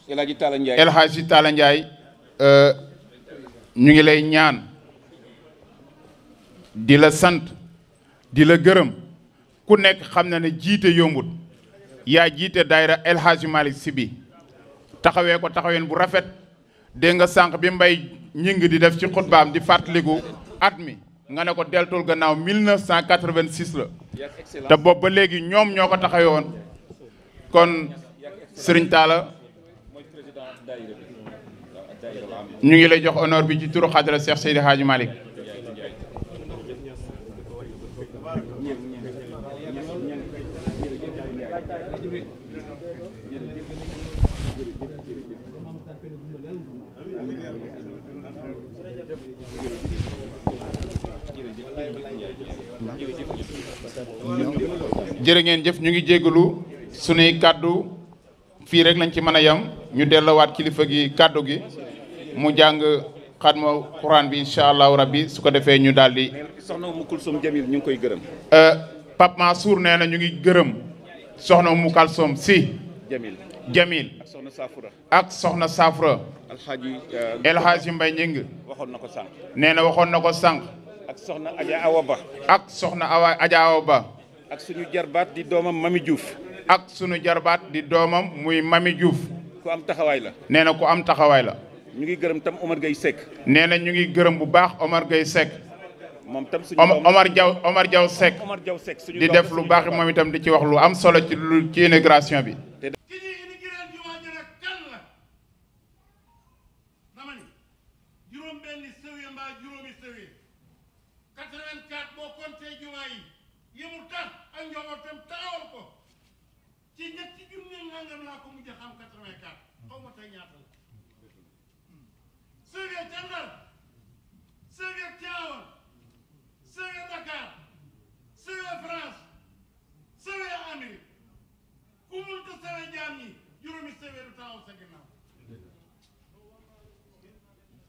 El Hadji Talla Ndiaye ñu ngi lay ñaan di la sant di la gërëm ku nekk xam na ne jiite yombut yaa jiite daayira El Hadji Malick Sy bi taxawee ko taxaween bu rafet dégg nga sànq bi mbay ñing di def ci xutbaam di fàttaliku at mi nga ne ko deltul gannaaw 1986 la te boobu ba léegi ñoom ñoo ko taxawee woon kon Serigne Talla ñu ngi lay jox honneur bi ci turu xadra Cheikh Seydi Hadji Malick jërë ngeen jëf ñu ngi jégalu sunuy kàddu fii rek lañ ci mën a yem ñu delloowaat kilifa gi kàddu gi mu jàng xatma Quran bi incha allahu rabbi su ko defee ñu daal di. soxna Umu Kulsum Jamil ñu ngi koy gërëm. Pape Mansour nee na ñu ngi gërëm soxna Umu Kulsum si. Jamil. ak soxna Safura. ak soxna Safura. El Hadji Mbaye Ñing waxoon na ko sànq. nee na waxoon na ko sànq. ak soxna Adja Awa Ba. ak soxna Adja Awa Ba. ak suñu jarbaat di doomam Mami Diouf. ak suñu jarbaat di doomam muy Mami Diouf. ku am taxawaay la. nee na ku am taxawaay la. ñu ngi gërëm tam Omar Gueye Seck. nee na ñu ngi gërëm bu baax Omar Gueye Seck. moom tam suñu Omar Diaw Seck. di def lu baax moom itam di ci wax lu am solo ci ci intégration bi.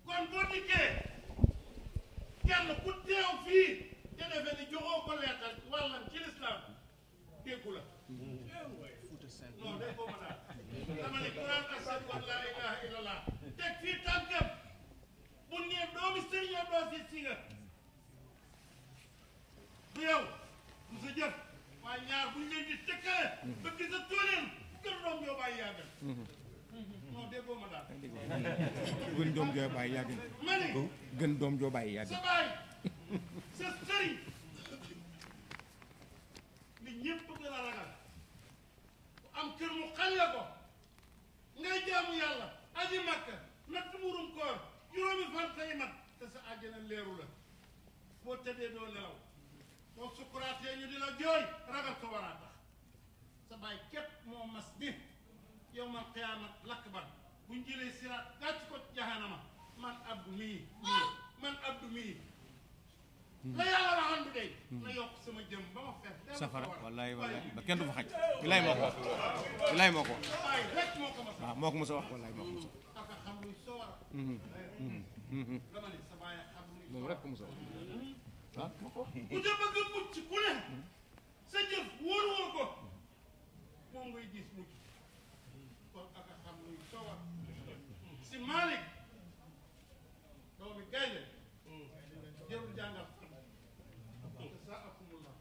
kon boo dikkee kenn ku teew fii te defe ni joxoo ko leetal wàllam ci lislaam déggu la non day ko mën a dama ne Quran ashhadu an laa ilaha illallah teg fii tànkam bu nee doomi sëriñ doo si nga du yow du sa jëf waaye ñaar buñ leen di tëkkale bëgg sa tóoleen kër doom ñoo bàyyi yàggal non déggoo ma daal gën doom joo bàyyi yàgg ma ni gën doom joo bàyyi yàgg sa baay sa sëriñ li ñëpp gën a ragal am kër mu xañ la ko ngay jaamu yàlla aji makka natt murum koor juróomi fan say mat te sa àjjana leeru la boo tëddee doo nelaw boo sukkuraatee ñu di la jooy ragal ko war a tax sa baay képp moo mas bi yow man xiyaamat lakk ban buñ jëlee siraat gàcc ko jahanama man abdu mii man abdu mii la yàlla waxoon bi day na yokk sama jëm ba ma fees safara wallaay wallaay ba kenn du fa xaj bilaay moo ko wax bilaay moo ko wax baay rek moo ko mas waaw moo ko mos a wax wallaay moo ko mos a wax aka xam luy sowara dama ne sa baay xam luy moom rek ko mos a wax ah moo ko wax ku ca bëgg a mucc ku ne sa jëf wóoruwoo ko moom ngay gis mucc kon aka xam luy sowar si Malick doomi gaynde jërul jàngal fan sa akumullah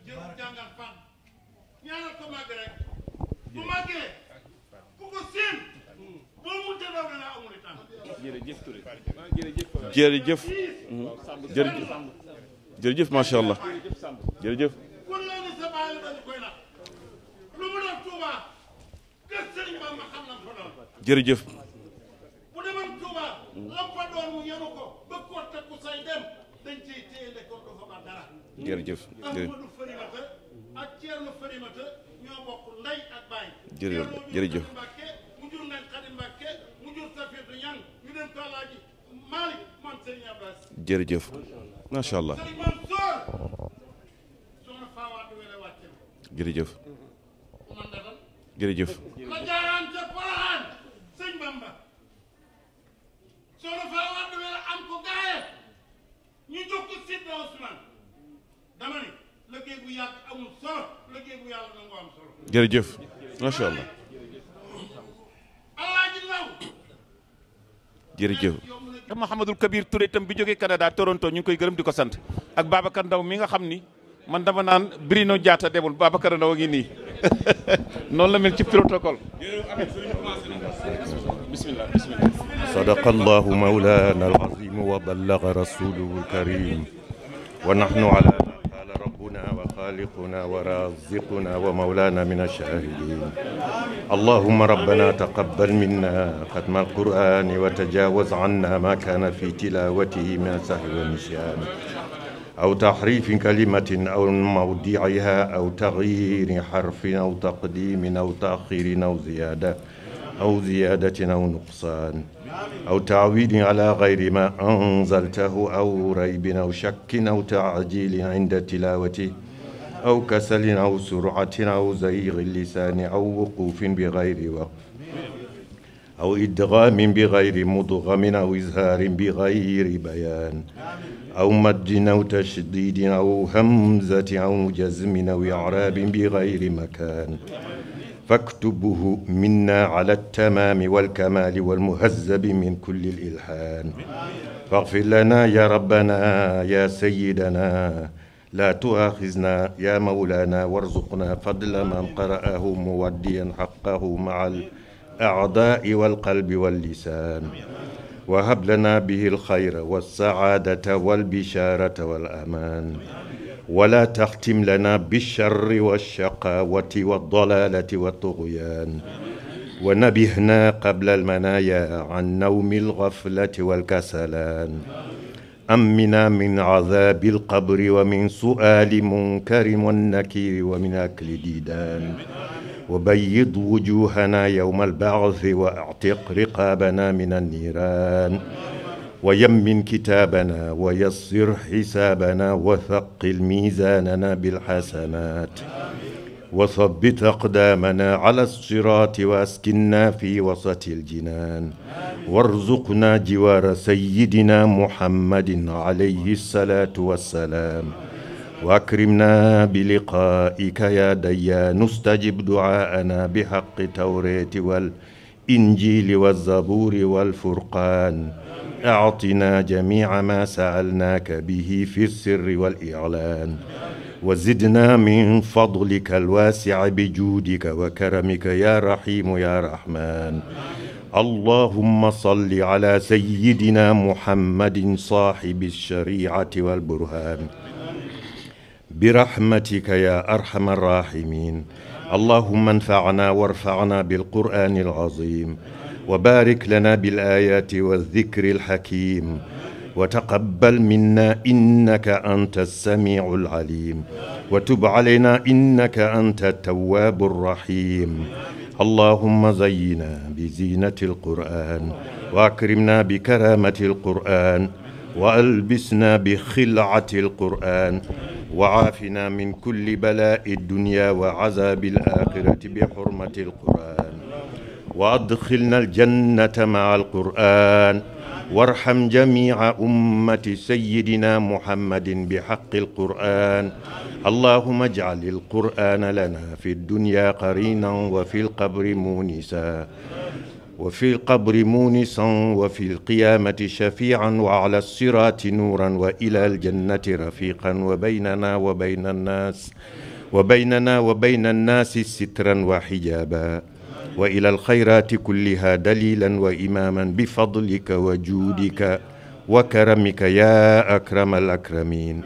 jërul jàngal fan ñaanal ko màgg rek bu màggee ku ko séen boo munte daw danaa amul tànk jërëjëf Touré jërëjëf jërëjëf macha allah jërëjëf kon la ni sa baay la dañu koy nax lu mu def Touba kër Sëriñ Bamba xam nañ ko doon jërëjëf bu demoon Touba lam fa doon mu yenu ko bëgg koo teg ku say dem dañ ciy téye ne ko du fa ba dara jërëjëf Ahmadou Farimata ak Ceerno Farimata ñoo bokk ndey ak baay jërëjëf Mbàkke mu jur Ngañ Xadi Mbàkke mu jur Safiyatu Ñaŋ ñu dem ko Alaaji Malick man Sëriñ Abbas jërëjëf macha allah Sëriñ Mansoor soxna Faawaatu Wele wàcce jërëjëf man datal jërëjëf la jaaraan ca Poroxaan sëñ Bamba soxna Faawaatu Wele am ko gaaye ñu jox ko Sidna Ousmane dama ni liggéey bu yàgg amul solo liggéey bu yàlla nangoo am solo jërëjëf macha allah Alaaji Law jërëjëf Mouhamadul Kabir Touré itam bi jógee Canada Toronto ñu ngi koy gërëm di ko sant ak Babacar Ndaw mi nga xam ni man dama naan Bruno Diatta demul Babacar Ndaw a ngi nii noonu la mel ci protocole. bismillah bismillah. صدق الله مولانا العظيم وبلغ رسوله الكريم ونحن على ما قال ربنا وخالقنا ورازقنا ومولانا من الشاهدين اللهم ربنا تقبل منا ختم القرآن وتجاوز عنا ما كان في تلاوته من سهو ونسيان أو تحريف كلمة أو موضعها أو تغيير حرف أو تقديم أو تأخير أو زيادة أو نقصان أو تعويد على غير ما أنزلته أو ريب أو شك أو تعجيل عند تلاوته أو كسل أو سرعة أو زيغ اللسان أو وقوف بغير وقف أو إدغام بغير مدغم أو إزهار بغير بيان أو مد أو تشديد أو همزة أو جزم أو إعراب بغير مكان فاكتبه منا على التمام والكمال والمهذب من كل الإلحان فاغفر لنا يا ربنا يا سيدنا لا تؤاخذنا يا مولانا وارزقنا فضل من قرأه موديا حقه مع الأعضاء والقلب واللسان وهب لنا به الخير والسعادة والبشارة والأمان ولا تختم لنا بالشر والشقاوة والضلالة والطغيان ونبهنا قبل المنايا عن نوم الغفلة والكسلان أمنا من عذاب القبر ومن سؤال منكر والنكير ومن أكل ديدان وبيض وجوهنا يوم البعث واعتق رقابنا من النيران ويمن كتابنا ويسر حسابنا وثقل ميزاننا بالحسنات وثبت أقدامنا على الصراط وأسكننا في وسط الجنان وارزقنا جوار سيدنا محمد عليه الصلاة والسلام وأكرمنا بلقائك يا ديان استجب دعاءنا بحق التوراة والإنجيل والزبور والفرقان أعطنا جميع ما سألناك به في السر والإعلان وزدنا من فضلك الواسع بجودك وكرمك يا رحيم يا رحمن. اللهم صل على سيدنا محمد صاحب الشريعة والبرهان برحمتك يا أرحم الراحمين. اللهم انفعنا وارفعنا بالقرآن العظيم وبارك لنا بالآيات والذكر الحكيم وتقبل منا إنك أنت السميع العليم وتب علينا إنك أنت التواب الرحيم. اللهم زينا بزينة القرآن وأكرمنا بكرامة القرآن وألبسنا بخلعة القرآن وعافنا من كل بلاء الدنيا وعذاب الآخرة بحرمة القرآن وأدخلنا الجنة مع القرآن وارحم جميع أمة سيدنا محمد بحق القرآن. اللهم اجعل القرآن لنا في الدنيا قرينا وفي القبر مونسا وفي القيامة شفيعا وعلى الصراط نورا وإلى الجنة رفيقا وبيننا وبين الناس سترا وحجابا وإلى الخيرات كلها دليلا وإماما بفضلك وجودك وكرمك يا أكرم الأكرمين.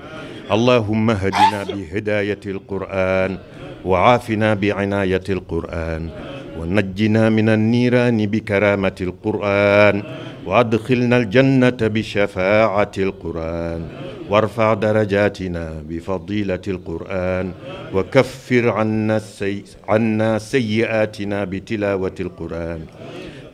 اللهم اهدنا بهداية القرآن وعافنا بعناية القرآن ونجنا من النيران بكرامة القرآن وأدخلنا الجنة بشفاعة القرآن وارفع درجاتنا بفضيلة القرآن وكفر عنا سيئاتنا بتلاوة القرآن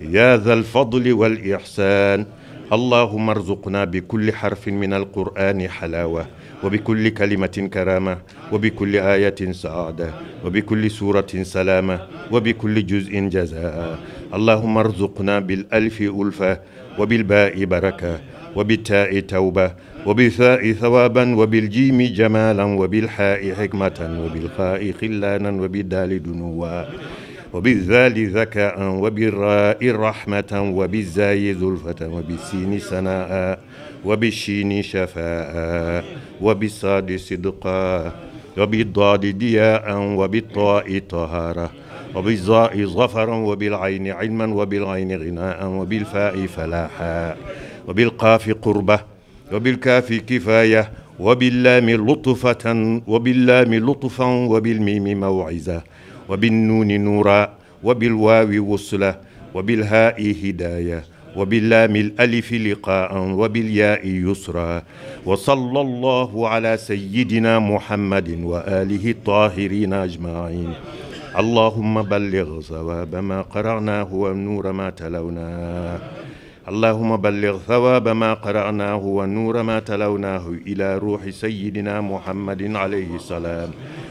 يا ذا الفضل والإحسان. اللهم ارزقنا بكل حرف من القرآن حلاوة وبكل كلمة كرامة وبكل آية سعادة وبكل سورة سلامة وبكل جزء جزاء. اللهم ارزقنا بالألف ألفة وبالباء بركة وبالتاء توبة وبالثاء ثوابا وبالجيم جمالا وبالحاء حكمة وبالخاء خلانا وبالدال دنوا وبالذال ذكاء وبالراء رحمة وبالزاي زلفة وبالسين سناء وبالشين شفاء وبالصاد صدقا وبالضاد دياء وبالطاء طهارة وبالظاء ظفرا وبالعين علما وبالعين غناء وبالفاء فلاحا وبالقاف قربة وبالكاف كفاية وباللام لطفا وبالميم موعظة وبالنون نورا وبالواو وصلة وبالهاء هداية وباللام الألف لقاء وبالياء يسرا. وصلى الله على سيدنا محمد وآله الطاهرين أجمعين. اللهم بلغ ثواب ما قرأناه ونور ما تلوناه. اللهم بلغ ثواب ما قرأناه ونور ما تلوناه إلى روح سيدنا محمد عليه السلام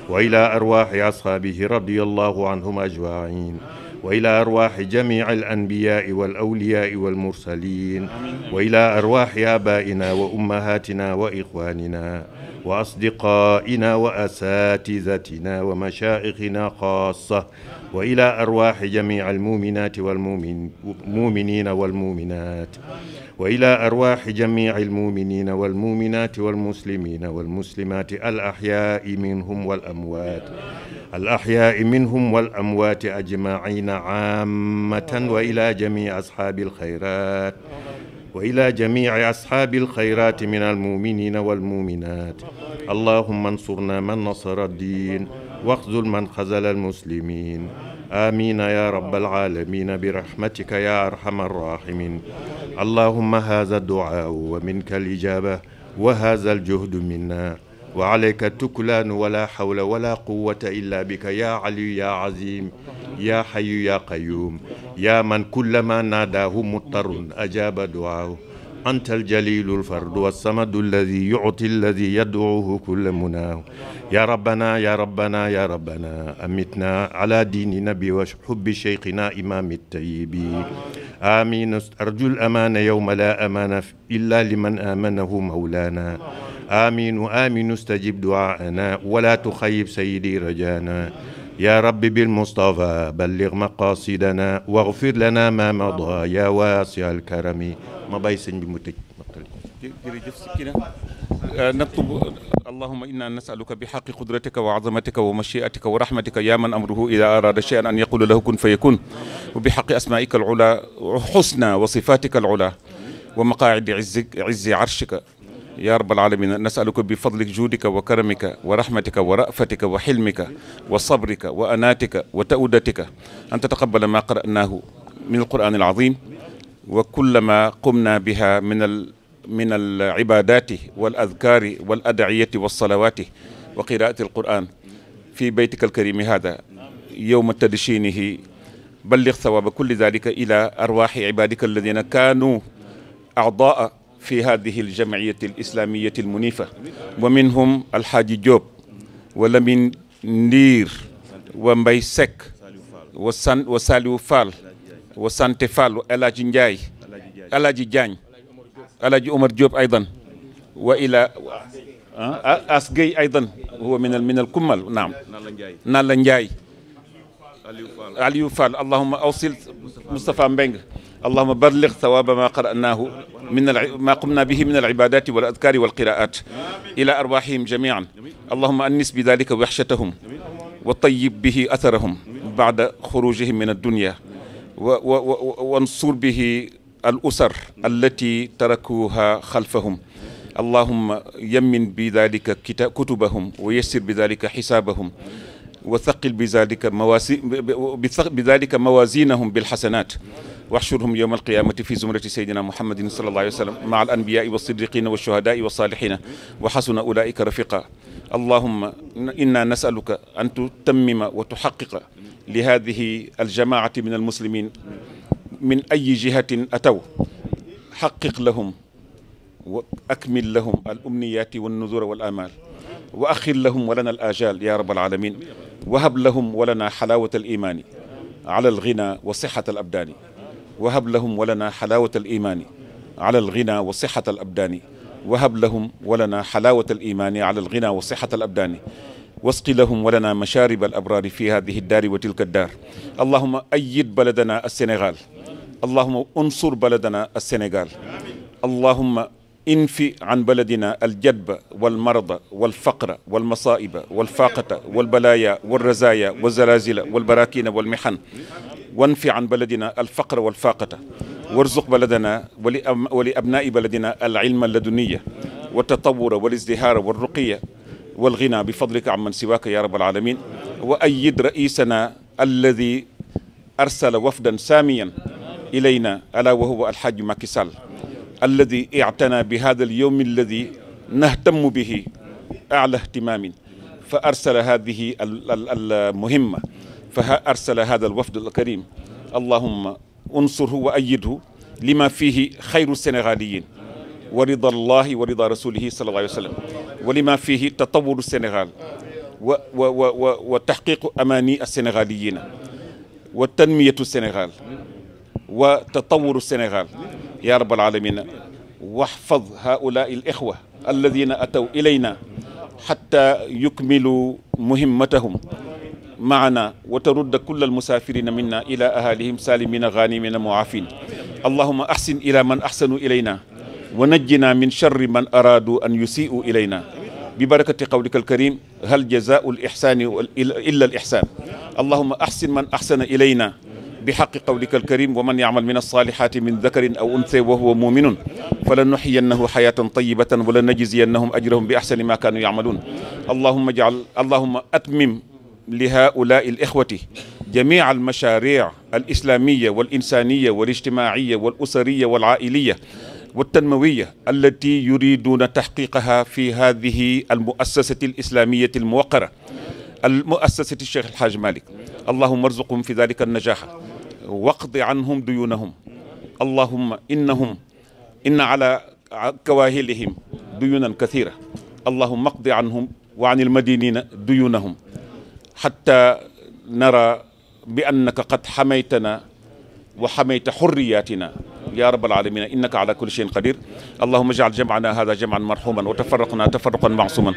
وإلى أرواح أصحابه رضي الله عنهم أجمعين وإلى أرواح جميع الأنبياء والأولياء والمرسلين وإلى أرواح آبائنا وأمهاتنا وإخواننا وأصدقائنا وأساتذتنا ومشايخنا خاصة وإلى أرواح جميع المؤمنات والمؤمنين والمؤمنات وإلى أرواح جميع المؤمنين والمؤمنات والمسلمين والمسلمات الأحياء منهم والأموات أجمعين عامة وإلى جميع أصحاب الخيرات من المؤمنين والمؤمنات. اللهم انصرنا من نصر الدين واخذل من خذل المسلمين. آمين يا رب العالمين برحمتك يا أرحم الراحمين. اللهم هذا الدعاء ومنك الإجابة وهذا الجهد منا وعليك التكلان ولا حول ولا قوة إلا بك يا علي يا عظيم يا حي يا قيوم يا من كلما ناداه مضطر أجاب دعاه. أنت الجليل الفرد والصمد الذي يعطي الذي يدعوه كل مناه. يا ربنا يا ربنا يا ربنا أمتنا على دين نبي وحب شيخنا إمام الطيبين. آمين. أرجو الأمان يوم لا أمان إلا لمن آمنه مولانا. آمين آمين. استجب دعاءنا ولا تخيب سيدي رجانا. يا رب بالمصطفى بلغ مقاصدنا واغفر لنا ما مضى يا واسع الكرم. ما باي سñ bi mu tëj. jërëjëf si kii na natt اللهم إنا نسألك بحق قدرتك وعظمتك ومشيئتك ورحمتك يا من أمره إذا أراد شيئا أن يقول له كن فيكون، وبحق أسمائك العلى حسنى وصفاتك العلى ومقاعد عز عرشك يا رب العالمين. نسألك بفضلك جودك وكرمك ورحمتك ورأفتك وحلمك وصبرك وأناتك وتؤدتك أن تتقبل ما قرأناه من القرآن العظيم وكل ما قمنا بها من العبادات والأذكار والأدعية والصلوات وقراءة القرآن في بيتك الكريم هذا يوم تدشينه. بلغ ثواب كل ذلك إلى أرواح عبادك الذين كانوا أعضاء في هذه الجمعية الإسلامية المنيفة، ومنهم الحاج جوب ولمن ندير ومباي سك وساليو فال وسانتي فال وإلاج نجاي إلاج جاني إلاج عمر جوب أيضا، وإلى أسجي أيضا هو من الكمل. نعم نالا نجاي علي فال. اللهم أوصل مصطفى مبنغ. اللهم بلغ ثواب ما قرأناه ما قمنا به من العبادات والأذكار والقراءات إلى أرواحهم جميعا. اللهم أنس بذلك وحشتهم وطيب به أثرهم بعد خروجهم من الدنيا، وانصر به الأسر التي تركوها خلفهم. اللهم يمن بذلك كتبهم ويسر بذلك حسابهم وثقل بذلك موازينهم بالحسنات، واحشرهم يوم القيامة في زمرة سيدنا محمد صلى الله عليه وسلم مع الأنبياء والصديقين والشهداء والصالحين وحسن أولئك رفيقا. اللهم إنا نسألك أن تتمم وتحقق لهذه الجماعة من المسلمين من أي جهة أتوا، حقق لهم وأكمل لهم الأمنيات والنذور والآمال، وأخر لهم ولنا الآجال يا رب العالمين، وهب لهم ولنا حلاوة الإيمان على الغنى وصحة الأبدان، وهب لهم ولنا حلاوة الإيمان على الغنى وصحة الأبدان، وهب لهم ولنا حلاوة الإيمان على الغنى وصحة الأبدان، واسق لهم ولنا مشارب الأبرار في هذه الدار وتلك الدار. اللهم أيد بلدنا السنغال، اللهم انصر بلدنا السنغال، اللهم انفي عن بلدنا الجدب والمرض والفقر والمصائب والفاقة والبلايا والرزايا والزلازل والبراكين والمحن، وانفي عن بلدنا الفقر والفاقة، وارزق بلدنا ولأبناء بلدنا العلم اللدني والتطور والازدهار والرقي والغنى بفضلك عمن سواك يا رب العالمين. وأيد رئيسنا الذي أرسل وفدا ساميا إلينا ألا وهو الحاج ماكي سال، الذي اعتنى بهذا اليوم الذي نهتم به أعلى اهتمام، فأرسل هذه المهمة، فأرسل هذا الوفد الكريم. اللهم انصره وأيده لما فيه خير السنغاليين ورضا الله ورضا رسوله صلى الله عليه وسلم، ولما فيه تطور السنغال وتحقيق أماني السنغاليين وتنمية السنغال وتطور السنغال يا رب العالمين. واحفظ هؤلاء الإخوة الذين أتوا إلينا حتى يكملوا مهمتهم معنا، وترد كل المسافرين منا إلى أهاليهم سالمين غانمين معافين. اللهم أحسن إلى من أحسنوا إلينا، ونجنا من شر من أرادوا أن يسيئوا إلينا، ببركة قولك الكريم هل جزاء الإحسان إلا الإحسان. اللهم أحسن من أحسن إلينا بحق قولك الكريم ومن يعمل من الصالحات من ذكر أو أنثى وهو مؤمن فلنحيينه حياة طيبة ولنجزينهم أجرهم بأحسن ما كانوا يعملون. اللهم أتمم لهؤلاء الإخوة جميع المشاريع الإسلامية والإنسانية والاجتماعية والأسرية والعائلية والتنموية التي يريدون تحقيقها في هذه المؤسسة الإسلامية الموقرة، المؤسسة الشيخ الحاج مالك. اللهم ارزقهم في ذلك النجاح واقض عنهم ديونهم. اللهم إن على كواهلهم ديونا كثيرة، اللهم اقض عنهم وعن المدينين ديونهم حتى نرى بأنك قد حميتنا وحميت حرياتنا يا رب العالمين، إنك على كل شيء قدير. اللهم اجعل جمعنا هذا جمعا مرحوما وتفرقنا تفرقا معصوما،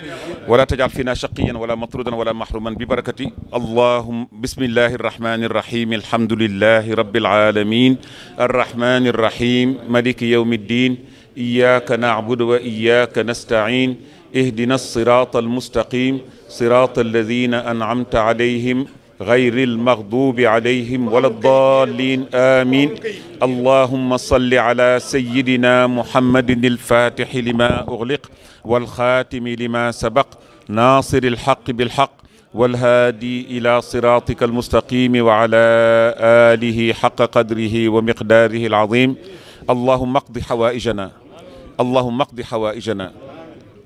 ولا تجعل فينا شقيا ولا مطرودا ولا محروما ببركة اللهم. بسم الله الرحمن الرحيم، الحمد لله رب العالمين، الرحمن الرحيم، مالك يوم الدين، إياك نعبد وإياك نستعين، اهدنا الصراط المستقيم صراط الذين أنعمت عليهم غير المغضوب عليهم ولا الضالين آمين. اللهم صل على سيدنا محمد الفاتح لما أغلق والخاتم لما سبق ناصر الحق بالحق والهادي إلى صراطك المستقيم وعلى آله حق قدره ومقداره العظيم. اللهم اقض حوائجنا، اللهم اقض حوائجنا،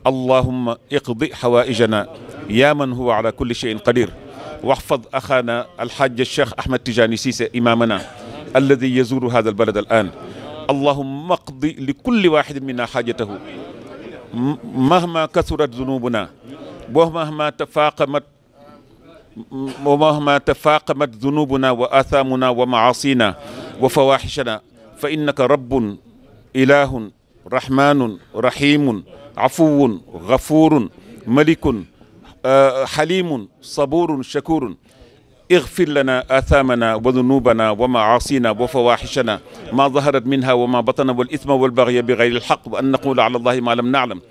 اللهم اقض حوائجنا يا من هو على كل شيء قدير. واحفظ أخانا الحاج الشيخ أحمد تجاني سيسي إمامنا الذي يزور هذا البلد الآن. اللهم اقض لكل واحد منا حاجته مهما كثرت ذنوبنا ومهما تفاقمت ذنوبنا وآثامنا ومعاصينا وفواحشنا، فإنك رب إله رحمن رحيم عفو غفور ملك حليم صبور شكور. اغفر لنا آثامنا وذنوبنا ومعاصينا وفواحشنا ما ظهرت منها وما بطن، والإثم والبغي بغير الحق، وأن نقول على الله ما لم نعلم،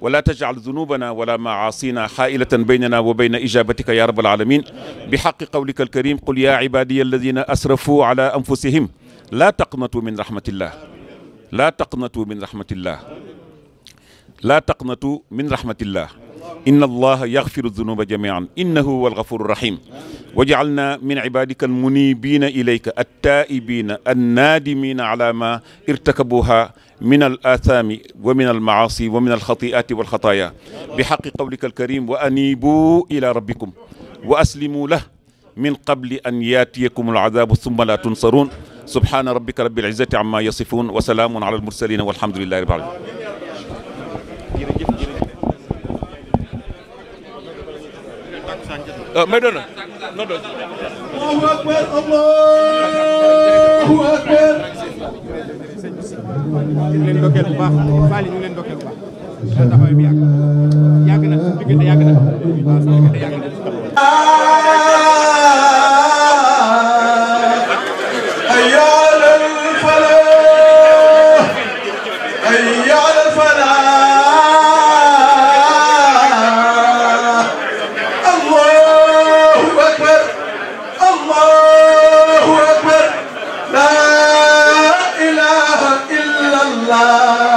ولا تجعل ذنوبنا ولا معاصينا حائلة بيننا وبين إجابتك يا رب العالمين. بحق قولك الكريم قل يا عبادي الذين أسرفوا على أنفسهم لا تقنطوا من رحمة الله، لا تقنطوا من رحمة الله، لا تقنطوا من رحمة الله، إن الله يغفر الذنوب جميعا إنه هو الغفور الرحيم. وجعلنا من عبادك المنيبين إليك التائبين النادمين على ما ارتكبوها من الآثام ومن المعاصي ومن الخطيئات والخطايا. بحق قولك الكريم وأنيبوا إلى ربكم وأسلموا له من قبل أن ياتيكم العذاب ثم لا تنصرون. سبحان ربك رب العزة عما يصفون وسلام على المرسلين والحمد لله رب العالمين. Madonna. Allahu akbar, Allahu akbar. ñu leen ndokkeel bu baax faali ñu leen ndokkeel bu baax da taxaw bi yàgg na diggante yàgg na waaw diggante yàgg na ayyal al falah ayyal al falah Allahu akbar Allahu akbar la ilaha illa Allah